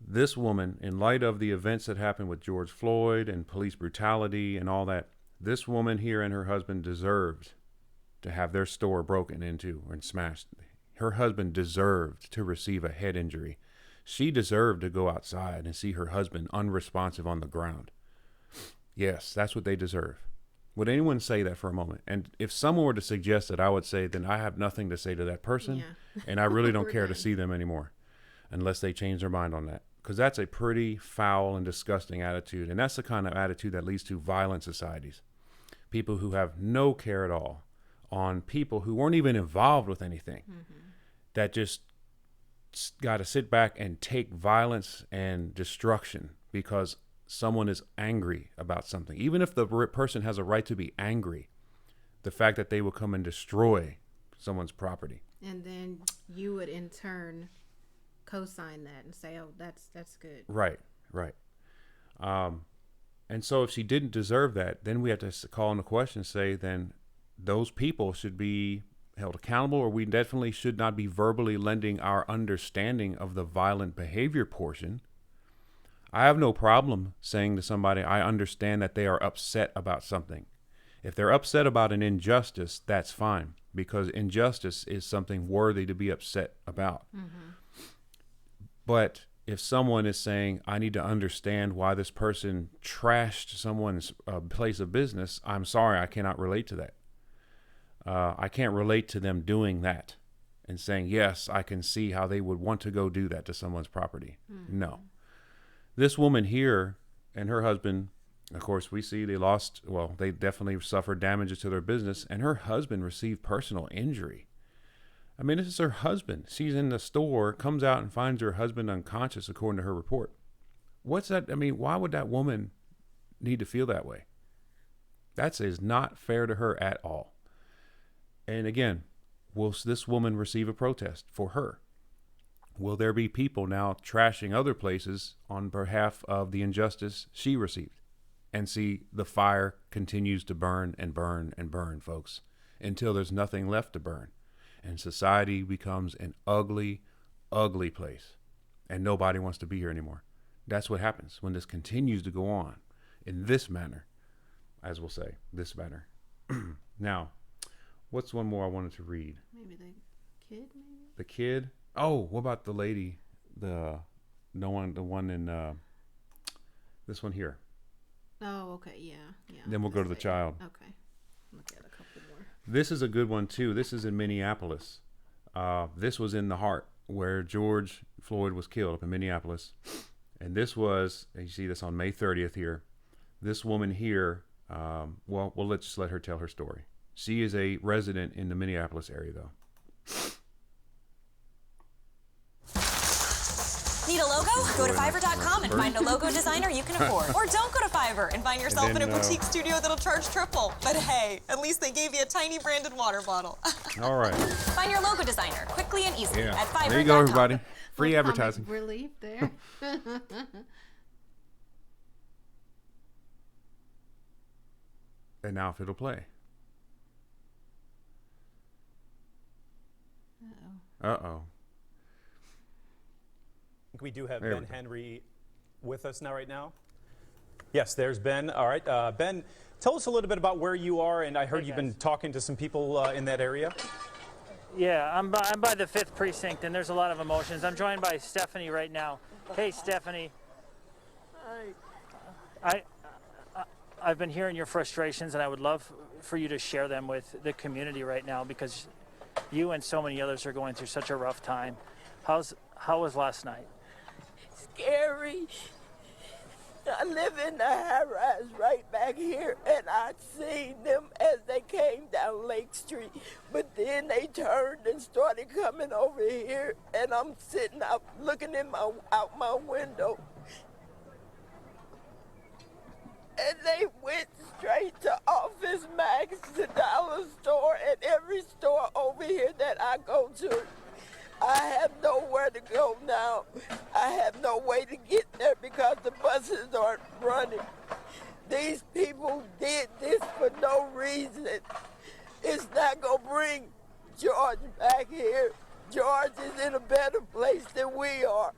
this woman, in light of the events that happened with George Floyd and police brutality and all that, this woman here and her husband deserved to have their store broken into and smashed. Her husband deserved to receive a head injury. She deserved to go outside and see her husband unresponsive on the ground. Yes, that's what they deserve. Would anyone say that for a moment? And if someone were to suggest that, I would say, then I have nothing to say to that person, and I really don't care to see them anymore unless they change their mind on that. Because that's a pretty foul and disgusting attitude. And that's the kind of attitude that leads to violent societies. People who have no care at all on people who weren't even involved with anything, that just got to sit back and take violence and destruction because someone is angry about something. Even if the person has a right to be angry, the fact that they will come and destroy someone's property. And then you would in turn co-sign that and say, oh, that's good. Right. And so if she didn't deserve that, then we have to call into question, say, then those people should be held accountable, or we definitely should not be verbally lending our understanding of the violent behavior portion. I have no problem saying to somebody, I understand that they are upset about something. If they're upset about an injustice, that's fine, because injustice is something worthy to be upset about. But if someone is saying, I need to understand why this person trashed someone's place of business, I'm sorry, I cannot relate to that. I can't relate to them doing that and saying, yes, I can see how they would want to go do that to someone's property. No. This woman here and her husband, of course, we see they definitely suffered damages to their business, and her husband received personal injury. I mean, this is her husband. She's in the store, comes out and finds her husband unconscious, according to her report. What's that? I mean, why would that woman need to feel that way? That is not fair to her at all. And again, will this woman receive a protest for her? Will there be people now trashing other places on behalf of the injustice she received? And see, the fire continues to burn and burn and burn, folks, until there's nothing left to burn. And society becomes an ugly, ugly place. And nobody wants to be here anymore. That's what happens when this continues to go on in this manner, as we'll say, this manner. Now, what's one more I wanted to read? Maybe the kid, maybe? The kid? Oh, what about the lady? The one in this one here. Oh, okay, yeah. Then we'll go to the child. Okay, look at a couple more. This is a good one too. This is in Minneapolis. This was in the heart where George Floyd was killed, up in Minneapolis. And this was, you see this on May 30th here. This woman here, well, let's just let her tell her story. She is a resident in the Minneapolis area, though. Need a logo? Go to Fiverr.com and find a logo designer you can afford. Or don't go to Fiverr and find yourself in a boutique studio that'll charge triple. But hey, at least they gave you a tiny branded water bottle. All right. Find your logo designer quickly and easily at Fiverr.com. There you go, everybody. Free advertising. Relief there. And now if it'll play. Uh-oh. We do have Ben Henry with us now, right now. Yes, there's Ben. All right, Ben, tell us a little bit about where you are, and I heard you've been talking to some people in that area. Yeah, I'm by the 5th precinct, and there's a lot of emotions. I'm joined by Stephanie right now. Hey, Stephanie. I've been hearing your frustrations, and I would love for you to share them with the community right now, because you and so many others are going through such a rough time. How was last night? Scary. I live in the high rise right back here, and I seen them as they came down Lake Street. But then they turned and started coming over here, and I'm sitting out looking out my window. And they went straight to Office Max, the dollar store, and every store over here that I go to. I have nowhere to go now. I have no way to get there because the buses aren't running. These people did this for no reason. It's not going to bring George back here. George is in a better place than we are.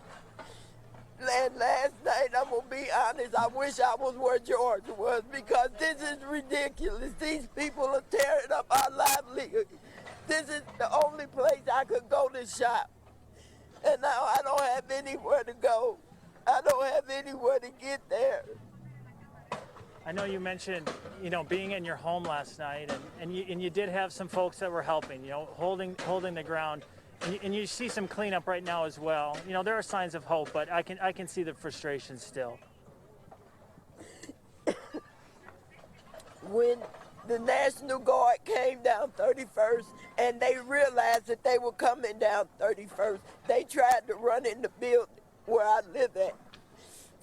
And last night, I'm going to be honest, I wish I was where George was because this is ridiculous. These people are tearing up our livelihood. This is the only place I could go to shop. And now I don't have anywhere to go. I don't have anywhere to get there. I know you mentioned, being in your home last night, and you did have some folks that were helping, holding the ground. And you see some cleanup right now as well. There are signs of hope, but I can see the frustration still. When the National Guard came down 31st and they realized that they were coming down 31st, they tried to run in the building where I live at.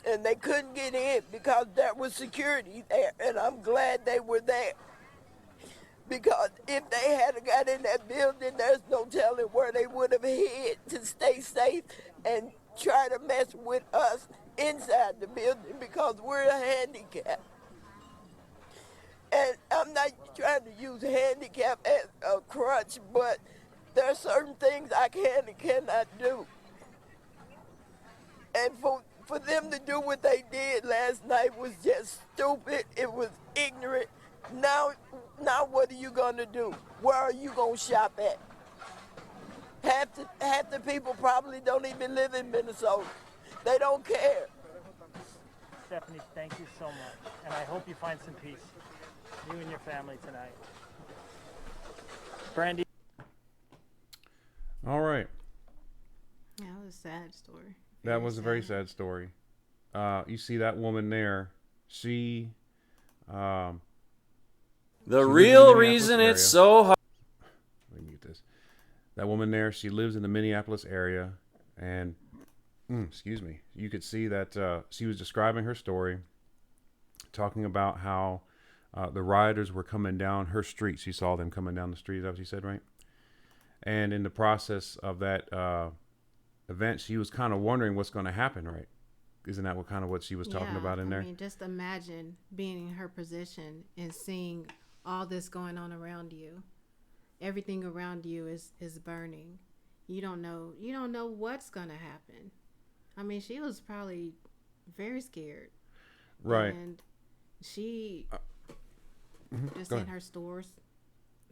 And they couldn't get in because there was security there, and I'm glad they were there. Because if they had got in that building, there's no telling where they would have hid to stay safe and try to mess with us inside the building because we're handicapped. And I'm not trying to use handicap as a crutch, but there are certain things I can and cannot do. And for them to do what they did last night was just stupid. It was ignorant. Now what are you gonna do? Where are you gonna shop at? Half the people probably don't even live in Minnesota. They don't care. Stephanie, thank you so much, and I hope you find some peace, you and your family tonight. Brandy. All right. Yeah, that was a sad story. That was a very sad story. You see that woman there. She. The real reason it's so hard. Let me mute this. That woman there, she lives in the Minneapolis area, and excuse me, you could see that she was describing her story, talking about how the rioters were coming down her street. She saw them coming down the street. Is that what she said, right? And in the process of that event, she was kind of wondering what's going to happen, right? Isn't that what she was talking about in there? I mean, just imagine being in her position and seeing all this going on around you. Everything around you is burning. You don't know what's going to happen. I mean, she was probably very scared. Right. And she just in her stores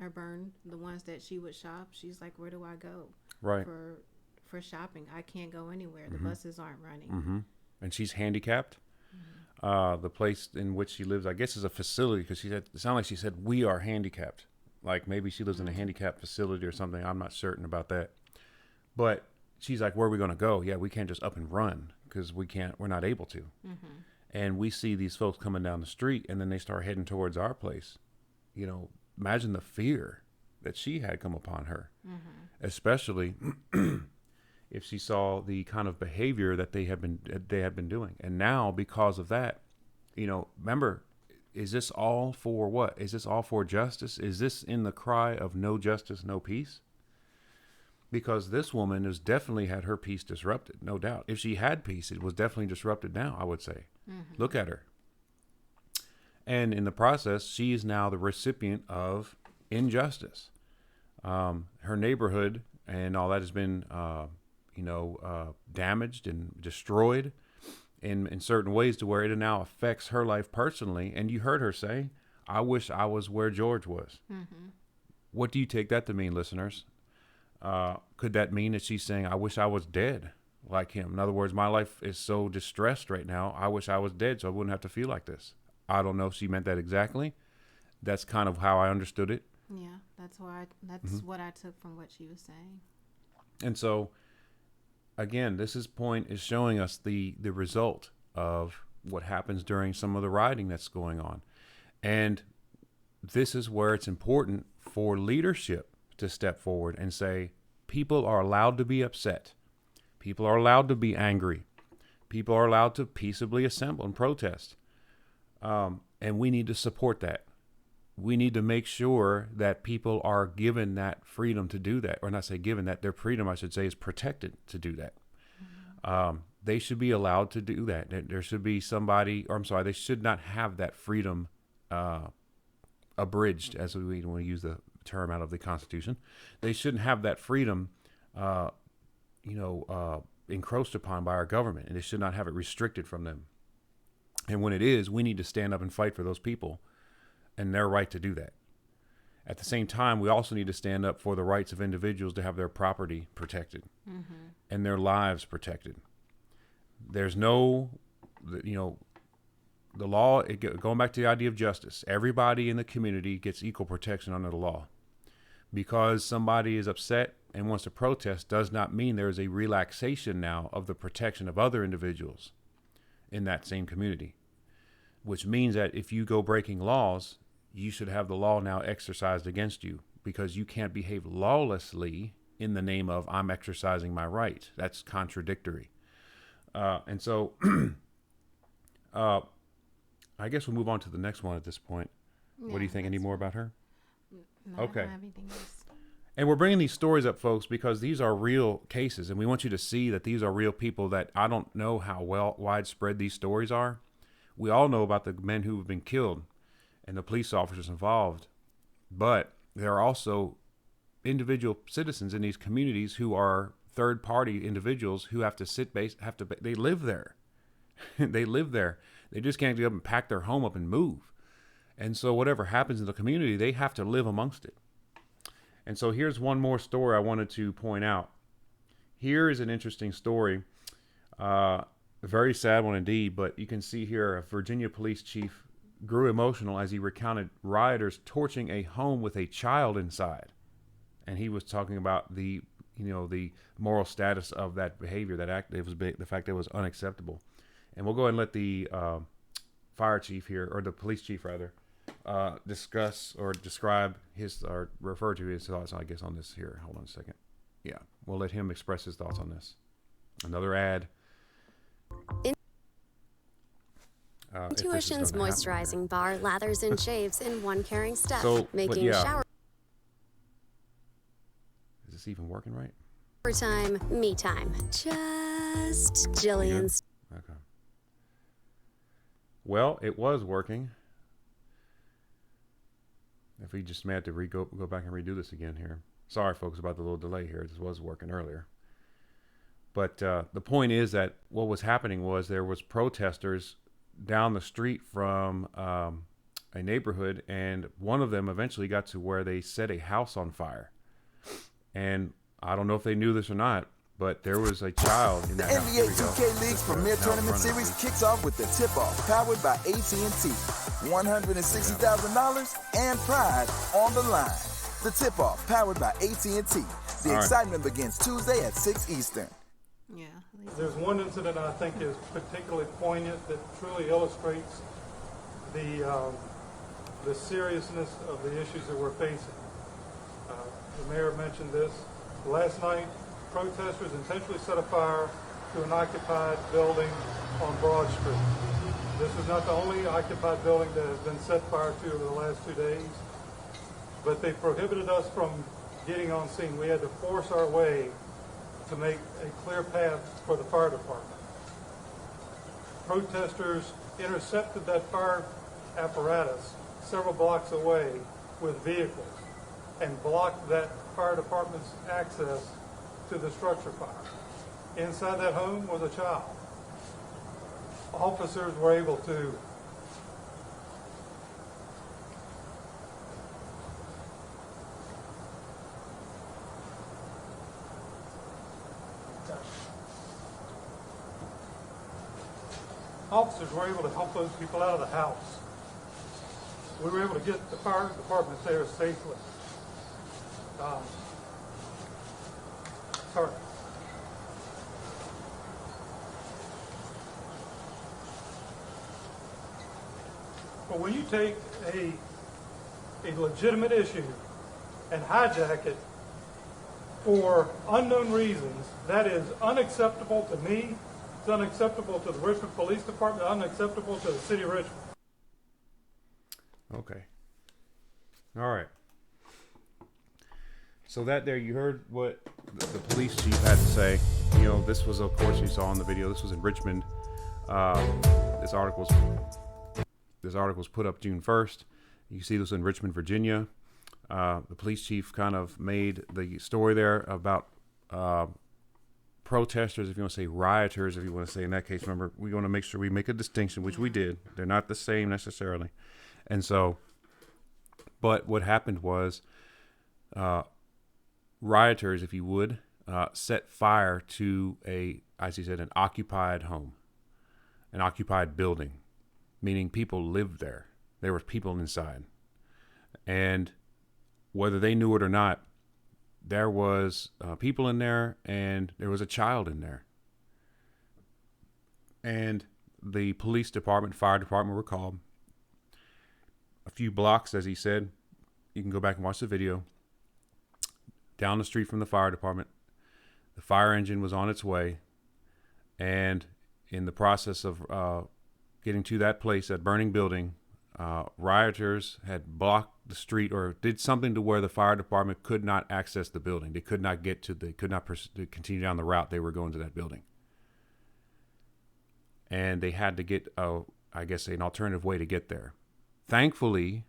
are burned. The ones that she would shop, she's like, where do I go? Right. For shopping. I can't go anywhere. The buses aren't running. Mm-hmm. And she's handicapped. The place in which she lives, I guess, is a facility because it sounded like she said we are handicapped. Like maybe she lives in a handicapped facility or something. I'm not certain about that. But she's like, where are we going to go? Yeah, we can't just up and run because we're not able to. Mm-hmm. And we see these folks coming down the street and then they start heading towards our place. Imagine the fear that she had come upon her, especially if she saw the kind of behavior that they had been doing. And now because of that, remember, is this all for what? Is this all for justice? Is this in the cry of no justice, no peace? Because this woman has definitely had her peace disrupted, no doubt. If she had peace, it was definitely disrupted now, I would say. Mm-hmm. Look at her. And in the process, she is now the recipient of injustice. Her neighborhood and all that has been damaged and destroyed in certain ways to where it now affects her life personally. And you heard her say, I wish I was where George was. Mm-hmm. What do you take that to mean, listeners? Could that mean that she's saying, I wish I was dead like him? In other words, my life is so distressed right now. I wish I was dead so I wouldn't have to feel like this. I don't know if she meant that exactly. That's kind of how I understood it. Yeah, that's what I took from what she was saying. And so, again, point is showing us the result of what happens during some of the rioting that's going on. And this is where it's important for leadership to step forward and say, people are allowed to be upset. People are allowed to be angry. People are allowed to peaceably assemble and protest. And we need to support that. We need to make sure that people are given that freedom to do that, or not say given, that their freedom, I should say, is protected to do that. They should be allowed to do that. There should be somebody, or I'm sorry, they should not have that freedom abridged, as we want to use the term out of the Constitution. They shouldn't have that freedom, encroached upon by our government, and they should not have it restricted from them. And when it is, we need to stand up and fight for those people and their right to do that. At the same time, we also need to stand up for the rights of individuals to have their property protected and their lives protected. There's no, the law, going back to the idea of justice, everybody in the community gets equal protection under the law. Because somebody is upset and wants to protest does not mean there is a relaxation now of the protection of other individuals in that same community, which means that if you go breaking laws, you should have the law now exercised against you, because you can't behave lawlessly in the name of I'm exercising my right. That's contradictory. And so I guess we'll move on to the next one at this point. Yeah, what do you think? Any more about her? No, okay. I don't have anything else. And we're bringing these stories up, folks, because these are real cases, and we want you to see that these are real people. That I don't know how widespread these stories are. We all know about the men who have been killed and the police officers involved, but there are also individual citizens in these communities who are third-party individuals who have to they live there. They live there. They just can't get up and pack their home up and move. And so whatever happens in the community, they have to live amongst it. And so here's one more story I wanted to point out. Here is an interesting story. A very sad one indeed, but you can see here a Virginia police chief grew emotional as he recounted rioters torching a home with a child inside. And he was talking about the moral status of that behavior, that act. It was the fact that it was unacceptable. And we'll go ahead and let the fire chief here, or the police chief rather, discuss or describe his, or refer to his thoughts, I guess, on this here. Hold on a second. Yeah, we'll let him express his thoughts on this. Another ad. Intuition's moisturizing bar lathers and shaves in one caring step, making shower Is this even working right? time, me time. Just Jillian's. Okay. Well, it was working. If we just may have to go back and redo this again here. Sorry, folks, about the little delay here. This was working earlier. But the point is that what was happening was there was protesters down the street from a neighborhood, and one of them eventually got to where they set a house on fire. And I don't know if they knew this or not, but there was a child in that house. NBA 2K League's premier tournament series kicks off with the tip-off, powered by AT&T. $160,000 and pride on the line. The tip-off, powered by AT&T. The excitement begins Tuesday at 6 Eastern. Yeah. There's one incident I think is particularly poignant that truly illustrates the seriousness of the issues that we're facing. The mayor mentioned this. Last night, protesters intentionally set a fire to an occupied building on Broad Street. This is not the only occupied building that has been set fire to over the last 2 days, but they prohibited us from getting on scene. We had to force our way to make a clear path for the fire department. Protesters intercepted that fire apparatus several blocks away with vehicles and blocked that fire department's access to the structure fire. Inside that home was a child. Officers were able to help those people out of the house. We were able to get the fire department there safely. Sorry. But when you take a legitimate issue and hijack it for unknown reasons, that is unacceptable to me. It's unacceptable to the Richmond Police Department, unacceptable to the city of Richmond. Okay. All right. So that there, you heard what the police chief had to say. You know, this was, of course, you saw in the video, this was in Richmond. This article was put up June 1st. You see this in Richmond, Virginia. The police chief kind of made the story there about protesters, if you want to say rioters, if you want to say in that case. Remember, we want to make sure we make a distinction, which we did. They're not the same necessarily. And so, but what happened was rioters, if you would, set fire to as he said, an occupied home, an occupied building, meaning people lived there. There were people inside. And whether they knew it or not, there was people in there, and there was a child in there. And the police department, fire department were called. A few blocks, as he said, you can go back and watch the video, down the street from the fire department. The fire engine was on its way, and in the process of getting to that place, that burning building, rioters had blocked the street or did something to where the fire department could not access the building. They could not continue down the route they were going to that building. And they had to get, I guess, an alternative way to get there. Thankfully,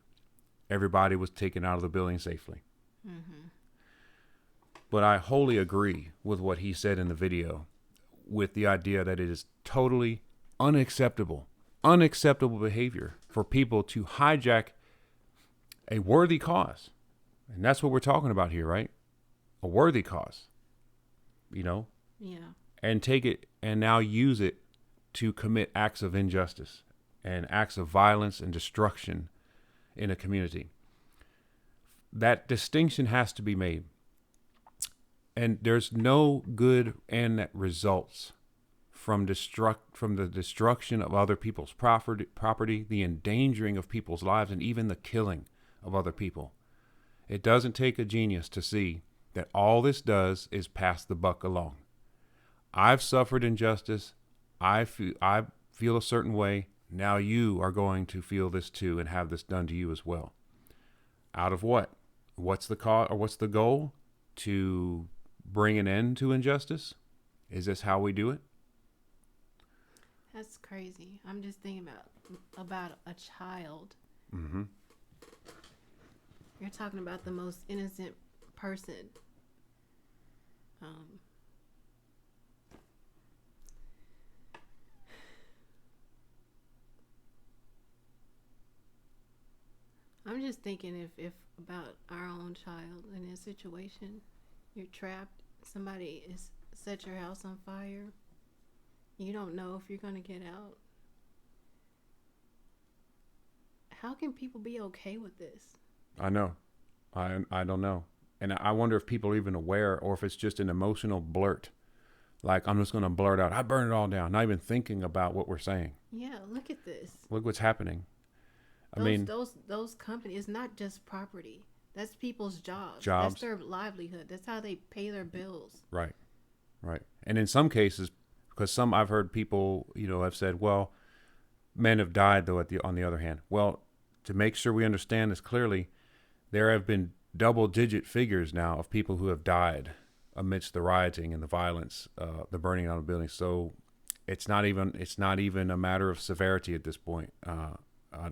everybody was taken out of the building safely. Mm-hmm. But I wholly agree with what he said in the video, with the idea that it is totally unacceptable behavior for people to hijack a worthy cause. And that's what we're talking about here, right? A worthy cause, you know? Yeah. And take it and now use it to commit acts of injustice and acts of violence and destruction in a community. That distinction has to be made. And there's no good end that results from the destruction of other people's property, the endangering of people's lives, and even the killing of other people. It doesn't take a genius to see that all this does is pass the buck along. I've suffered injustice. I feel a certain way. Now you are going to feel this too and have this done to you as well. Out of what? What's the cause, or what's the goal? To bring an end to injustice? Is this how we do it? That's crazy. I'm just thinking about a child. Mm-hmm. You're talking about the most innocent person. I'm just thinking if about our own child in a situation. You're trapped. Somebody is set your house on fire. You don't know if you're going to get out. How can people be okay with this? I know. I don't know. And I wonder if people are even aware, or if it's just an emotional blurt. Like, I'm just going to blurt out, I burn it all down. Not even thinking about what we're saying. Yeah, look at this. Look what's happening. Those companies, it's not just property. That's people's jobs. That's their livelihood. That's how they pay their bills. Right. And in some cases, because some I've heard people, have said, well, men have died though. On the other hand, well, to make sure we understand this clearly, there have been double-digit figures now of people who have died amidst the rioting and the violence, the burning down of buildings. So it's not even a matter of severity at this point.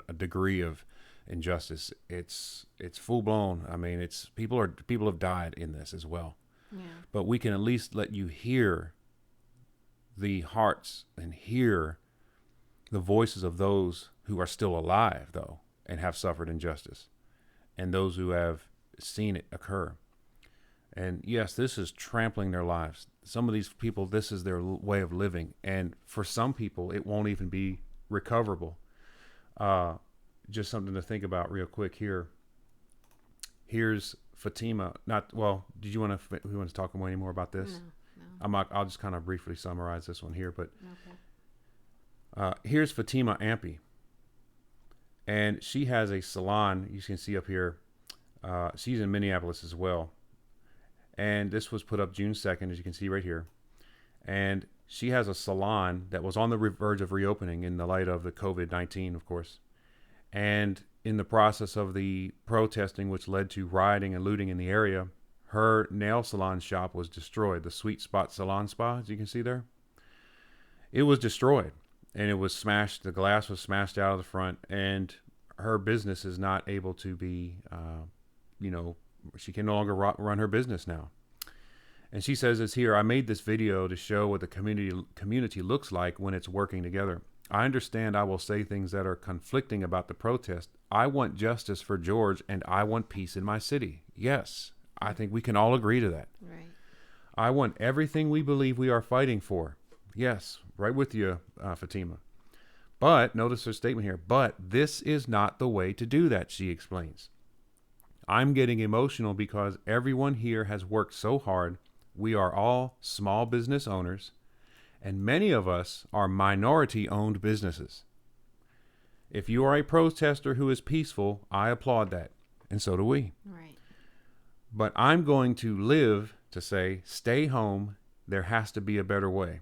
A degree of injustice. It's full blown. I mean, people have died in this as well. Yeah. But we can at least let you hear the hearts and hear the voices of those who are still alive, though, and have suffered injustice, and those who have seen it occur. And yes, this is trampling their lives. Some of these people, this is their way of living. And for some people, it won't even be recoverable. Just something to think about real quick here. Here's Fatima. Did you want to talk any more about this? No. I'll just kind of briefly summarize this one here. But okay. Here's Fatima Ampey. And she has a salon. You can see up here. She's in Minneapolis as well. And this was put up June 2nd, as you can see right here. And she has a salon that was on the verge of reopening in the light of the COVID-19, of course. And in the process of the protesting, which led to rioting and looting in the area, her nail salon shop was destroyed. The Sweet Spot Salon Spa, as you can see there. It was destroyed, and it was smashed. The glass was smashed out of the front, and her business is not able to be, she can no longer run her business now. And she says this here: I made this video to show what the community looks like when it's working together. I understand I will say things that are conflicting about the protest. I want justice for George, and I want peace in my city. Yes, I think we can all agree to that. Right. I want everything we believe we are fighting for. Yes, right with you, Fatima. But, notice her statement here, but this is not the way to do that, she explains. I'm getting emotional because everyone here has worked so hard. We are all small business owners, and many of us are minority-owned businesses. If you are a protester who is peaceful, I applaud that, and so do we. Right. But I'm going to live to say, stay home. There has to be a better way.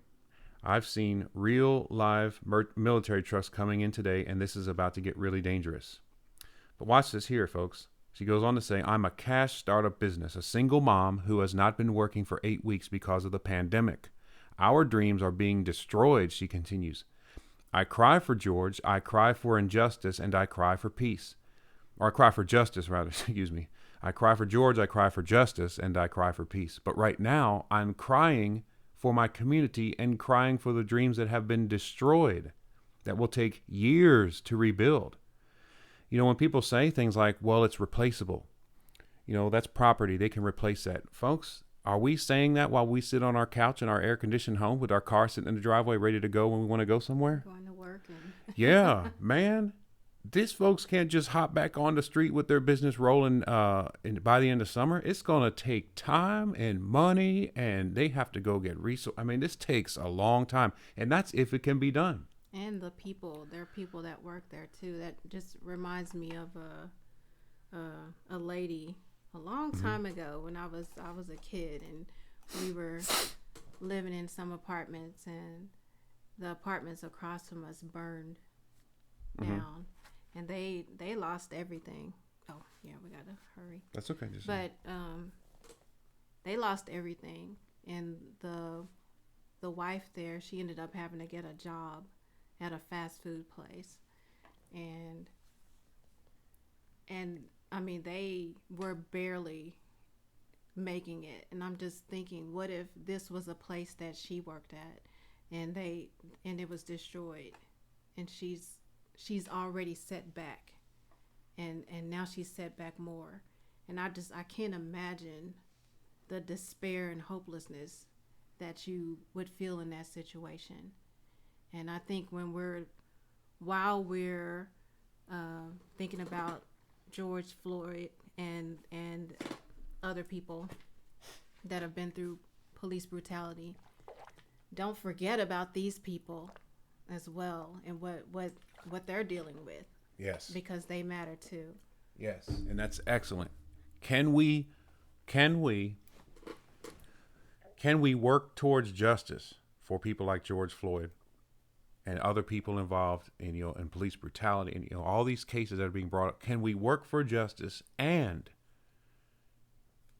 I've seen real live military trucks coming in today, and this is about to get really dangerous. But watch this here, folks. She goes on to say, I'm a cash startup business, a single mom who has not been working for 8 weeks because of the pandemic. Our dreams are being destroyed, she continues. I cry for George, I cry for injustice, and I cry for peace. Or I cry for justice, rather, excuse me. I cry for George, I cry for justice, and I cry for peace. But right now, I'm crying for my community and crying for the dreams that have been destroyed, that will take years to rebuild. You know, when people say things like, well, it's replaceable, that's property, they can replace that. Folks, are we saying that while we sit on our couch in our air-conditioned home with our car sitting in the driveway ready to go when we want to go somewhere? Going to work. Yeah, man. These folks can't just hop back on the street with their business rolling by the end of summer. It's going to take time and money, and they have to go get resources. I mean, this takes a long time, and that's if it can be done. And the people, there are people that work there too. That just reminds me of a lady a long time ago when I was a kid, and we were living in some apartments, and the apartments across from us burned down, and they lost everything. Oh yeah, we gotta hurry. That's okay. But they lost everything, and the wife there, she ended up having to get a job at a fast food place, and I mean, they were barely making it. And I'm just thinking, what if this was a place that she worked at, and it was destroyed, and she's already set back, and now she's set back more, and I can't imagine the despair and hopelessness that you would feel in that situation. And I think while we're thinking about George Floyd and other people that have been through police brutality, don't forget about these people as well, and what they're dealing with. Yes. Because they matter too. Yes, and that's excellent. Can we work towards justice for people like George Floyd and other people involved in in police brutality and all these cases that are being brought up? Can we work for justice and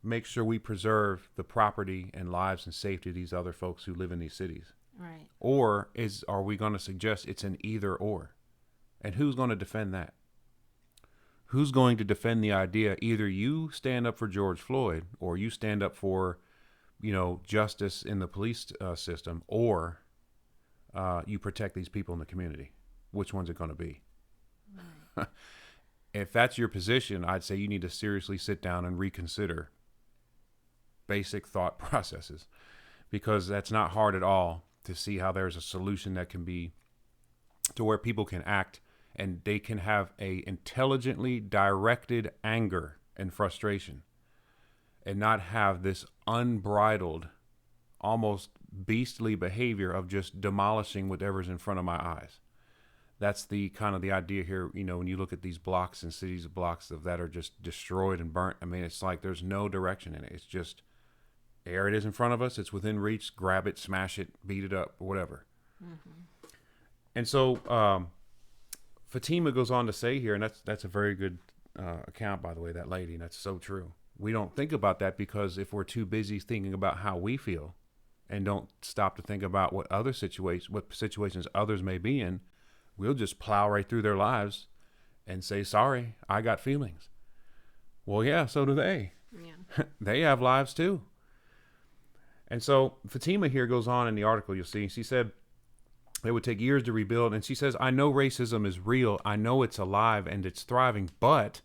make sure we preserve the property and lives and safety of these other folks who live in these cities? Right. Or are we going to suggest it's an either or? And who's going to defend that? Who's going to defend the idea either you stand up for George Floyd or you stand up for, justice in the police system, or you protect these people in the community? Which one's it going to be? Right. If that's your position, I'd say you need to seriously sit down and reconsider basic thought processes, because that's not hard at all to see how there's a solution that can be to where people can act and they can have a intelligently directed anger and frustration and not have this unbridled, almost beastly behavior of just demolishing whatever's in front of my eyes. that's the kind of the idea here. You know, when you look at these blocks and cities of blocks that are just destroyed and burnt, I mean, it's like there's no direction in it. It's just, there it is in front of us. It's within reach. Grab it, smash it, beat it up, whatever. Mm-hmm. And so Fatima goes on to say here, and that's a very good account, by the way, that lady, and that's so true. We don't think about that because if we're too busy thinking about how we feel and don't stop to think about what situations others may be in, we'll just plow right through their lives and say, sorry, I got feelings. Well, yeah, so do they. Yeah. They have lives too. And so Fatima here goes on in the article, you'll see, she said it would take years to rebuild. And she says, I know racism is real. I know it's alive and it's thriving, but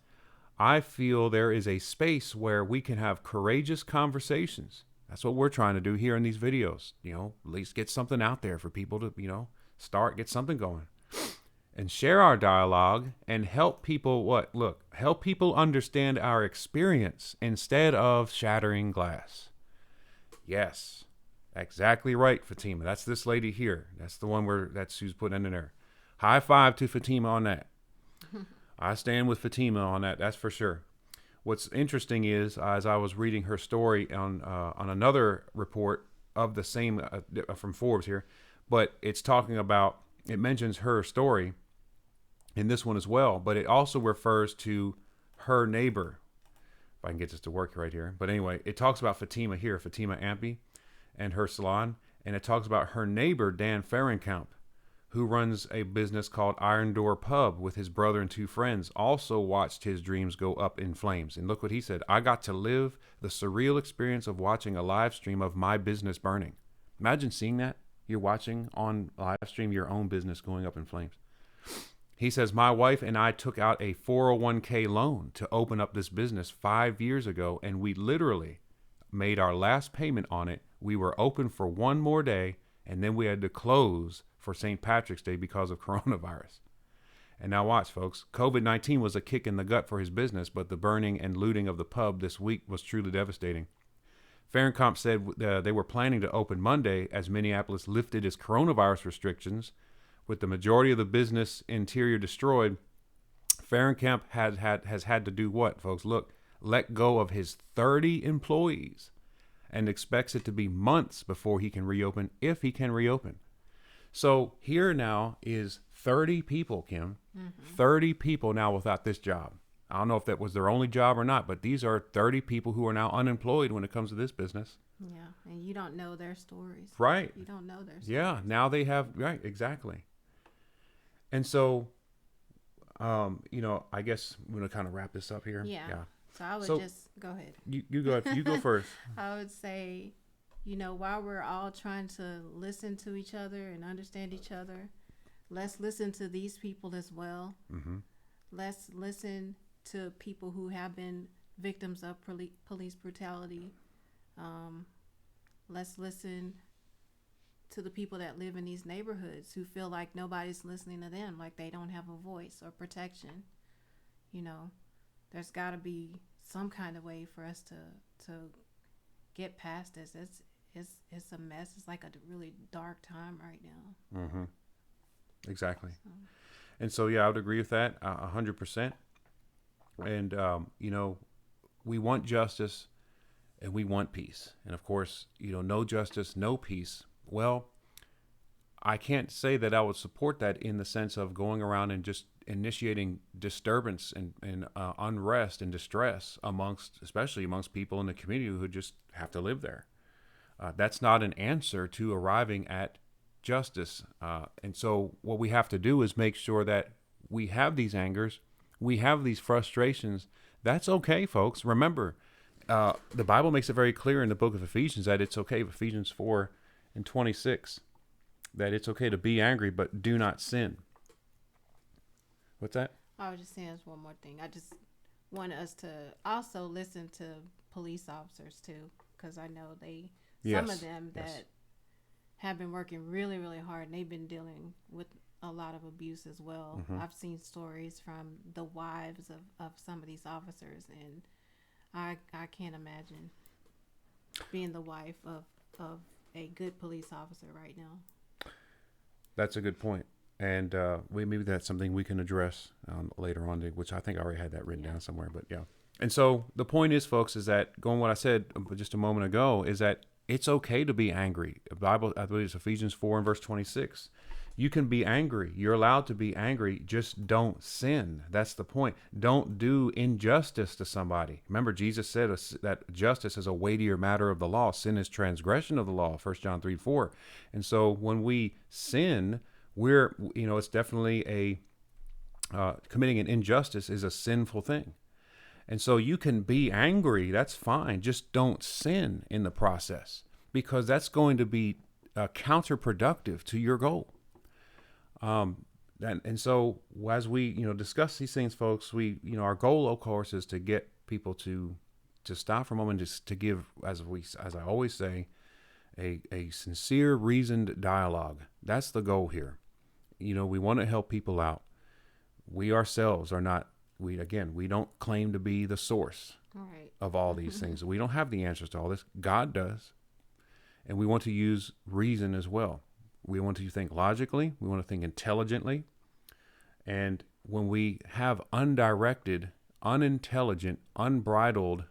I feel there is a space where we can have courageous conversations. That's what we're trying to do here in these videos. You know, at least get something out there for people to, you know, get something going. And share our dialogue and help people help people understand our experience instead of shattering glass. Yes, exactly right, Fatima. That's this lady here. That's the one who's putting in there. High five to Fatima on that. I stand with Fatima on that. That's for sure. What's interesting is, as I was reading her story on another report of the same from Forbes here, but it's talking about, it mentions her story in this one as well, but it also refers to her neighbor. If I can get this to work right here. But anyway, it talks about Fatima here, Fatima Ampey, and her salon, and it talks about her neighbor, Dan Fahrenkamp, who runs a business called Iron Door Pub with his brother and 2 friends, also watched his dreams go up in flames. And look what he said. I got to live the surreal experience of watching a live stream of my business burning. Imagine seeing that. You're watching on live stream your own business going up in flames. He says, my wife and I took out a 401k loan to open up this business 5 years ago, and we literally made our last payment on it. We were open for one more day, and then we had to close for St. Patrick's Day because of coronavirus. And now watch, folks. COVID-19 was a kick in the gut for his business, but the burning and looting of the pub this week was truly devastating. Fahrenkamp said they were planning to open Monday as Minneapolis lifted its coronavirus restrictions. With the majority of the business interior destroyed, Fahrenkamp has had to do what, folks? Look, let go of his 30 employees and expects it to be months before he can reopen, if he can reopen. So here now is 30 people, Kim, 30 people now without this job. I don't know if that was their only job or not, but these are 30 people who are now unemployed when it comes to this business. Yeah, and you don't know their stories. Right. You don't know their stories. Yeah, now they have, right, exactly. And so, you know, I guess I'm going to kind of wrap this up here. Yeah. So I would just go ahead. You go ahead. You go first. I would say, you know, while we're all trying to listen to each other and understand each other, let's listen to these people as well. Mm-hmm. Let's listen to people who have been victims of police brutality. Let's listen to the people that live in these neighborhoods who feel like nobody's listening to them, like they don't have a voice or protection. You know, there's got to be some kind of way for us to get past this. It's a mess. It's like a really dark time right now. Mm-hmm. Exactly. And so, yeah, I would agree with that 100%. And, you know, we want justice and we want peace. And of course, you know, no justice, no peace. Well, I can't say that I would support that in the sense of going around and just initiating disturbance and unrest and distress especially amongst people in the community who just have to live there. That's not an answer to arriving at justice. And so what we have to do is make sure that we have these angers, we have these frustrations. That's okay, folks. Remember, the Bible makes it very clear in the book of Ephesians that it's okay, Ephesians 4:26, that it's okay to be angry, but do not sin. What's that? I was just saying one more thing. I just want us to also listen to police officers too, because I know some of them that have been working really, really hard, and they've been dealing with a lot of abuse as well. Mm-hmm. I've seen stories from the wives of some of these officers, and I can't imagine being the wife of a good police officer right now. That's a good point. And maybe that's something we can address later on, which I think I already had that written down somewhere. But yeah. And so the point is, folks, is that going what I said just a moment ago is that it's okay to be angry. The Bible, I believe it's Ephesians 4 and verse 26. You can be angry. You're allowed to be angry. Just don't sin. That's the point. Don't do injustice to somebody. Remember, Jesus said that justice is a weightier matter of the law. Sin is transgression of the law, 1 John 3:4. And so when we sin, it's definitely committing an injustice is a sinful thing. And so you can be angry. That's fine. Just don't sin in the process, because that's going to be counterproductive to your goal. And so as we, discuss these things, folks, our goal, of course, is to get people to stop for a moment, just to give, as I always say, a sincere, reasoned dialogue. That's the goal here. We want to help people out. We ourselves are not, we don't claim to be the source of all these things. We don't have the answers to all this. God does. And we want to use reason as well. We want to think logically. We want to think intelligently. And when we have undirected, unintelligent, unbridled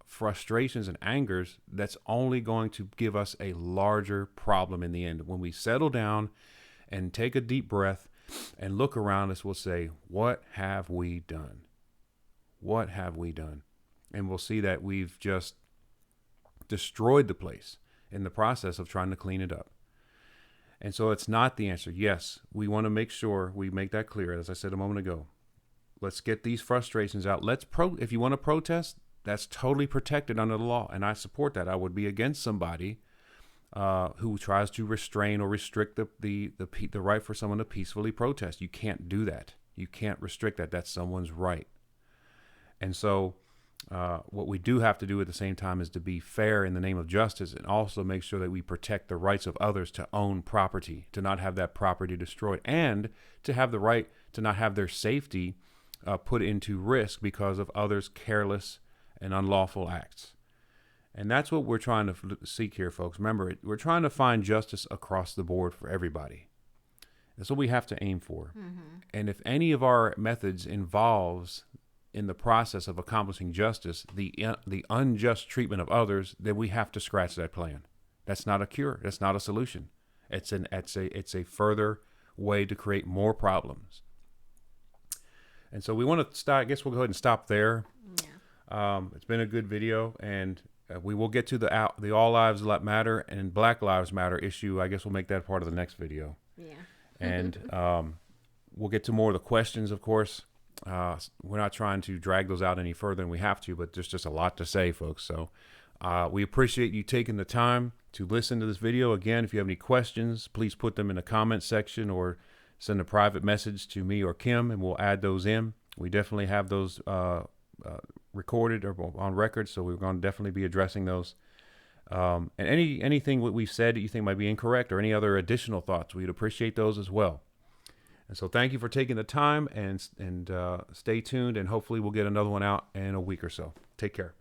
frustrations and angers, that's only going to give us a larger problem in the end. When we settle down and take a deep breath and look around us, we'll say, what have we done? What have we done? And we'll see that we've just destroyed the place in the process of trying to clean it up. And so it's not the answer. Yes, we want to make sure we make that clear. As I said a moment ago, let's get these frustrations out. If you want to protest, that's totally protected under the law. And I support that. I would be against somebody who tries to restrain or restrict the right for someone to peacefully protest. You can't do that. You can't restrict that. That's someone's right. And so what we do have to do at the same time is to be fair in the name of justice, and also make sure that we protect the rights of others to own property, to not have that property destroyed, and to have the right to not have their safety put into risk because of others' careless and unlawful acts. And that's what we're trying to seek here, folks. Remember, we're trying to find justice across the board for everybody. That's what we have to aim for. And if any of our methods involves, in the process of accomplishing justice, the unjust treatment of others, then we have to scratch that plan. That's not a cure. That's not a solution. It's a further way to create more problems. And so we want to start. I guess we'll go ahead and stop there. Yeah. It's been a good video, and we will get to the All Lives Matter and Black Lives Matter issue. I guess we'll make that part of the next video. Yeah. And we'll get to more of the questions, of course. We're not trying to drag those out any further than we have to, but there's just a lot to say, folks. So we appreciate you taking the time to listen to this video. Again, if you have any questions, please put them in the comment section or send a private message to me or Kim, and we'll add those in. We definitely have those recorded or on record, so we're going to definitely be addressing those. And anything what we've said that you think might be incorrect, or any other additional thoughts, we'd appreciate those as well. And so thank you for taking the time, and stay tuned, and hopefully we'll get another one out in a week or so. Take care.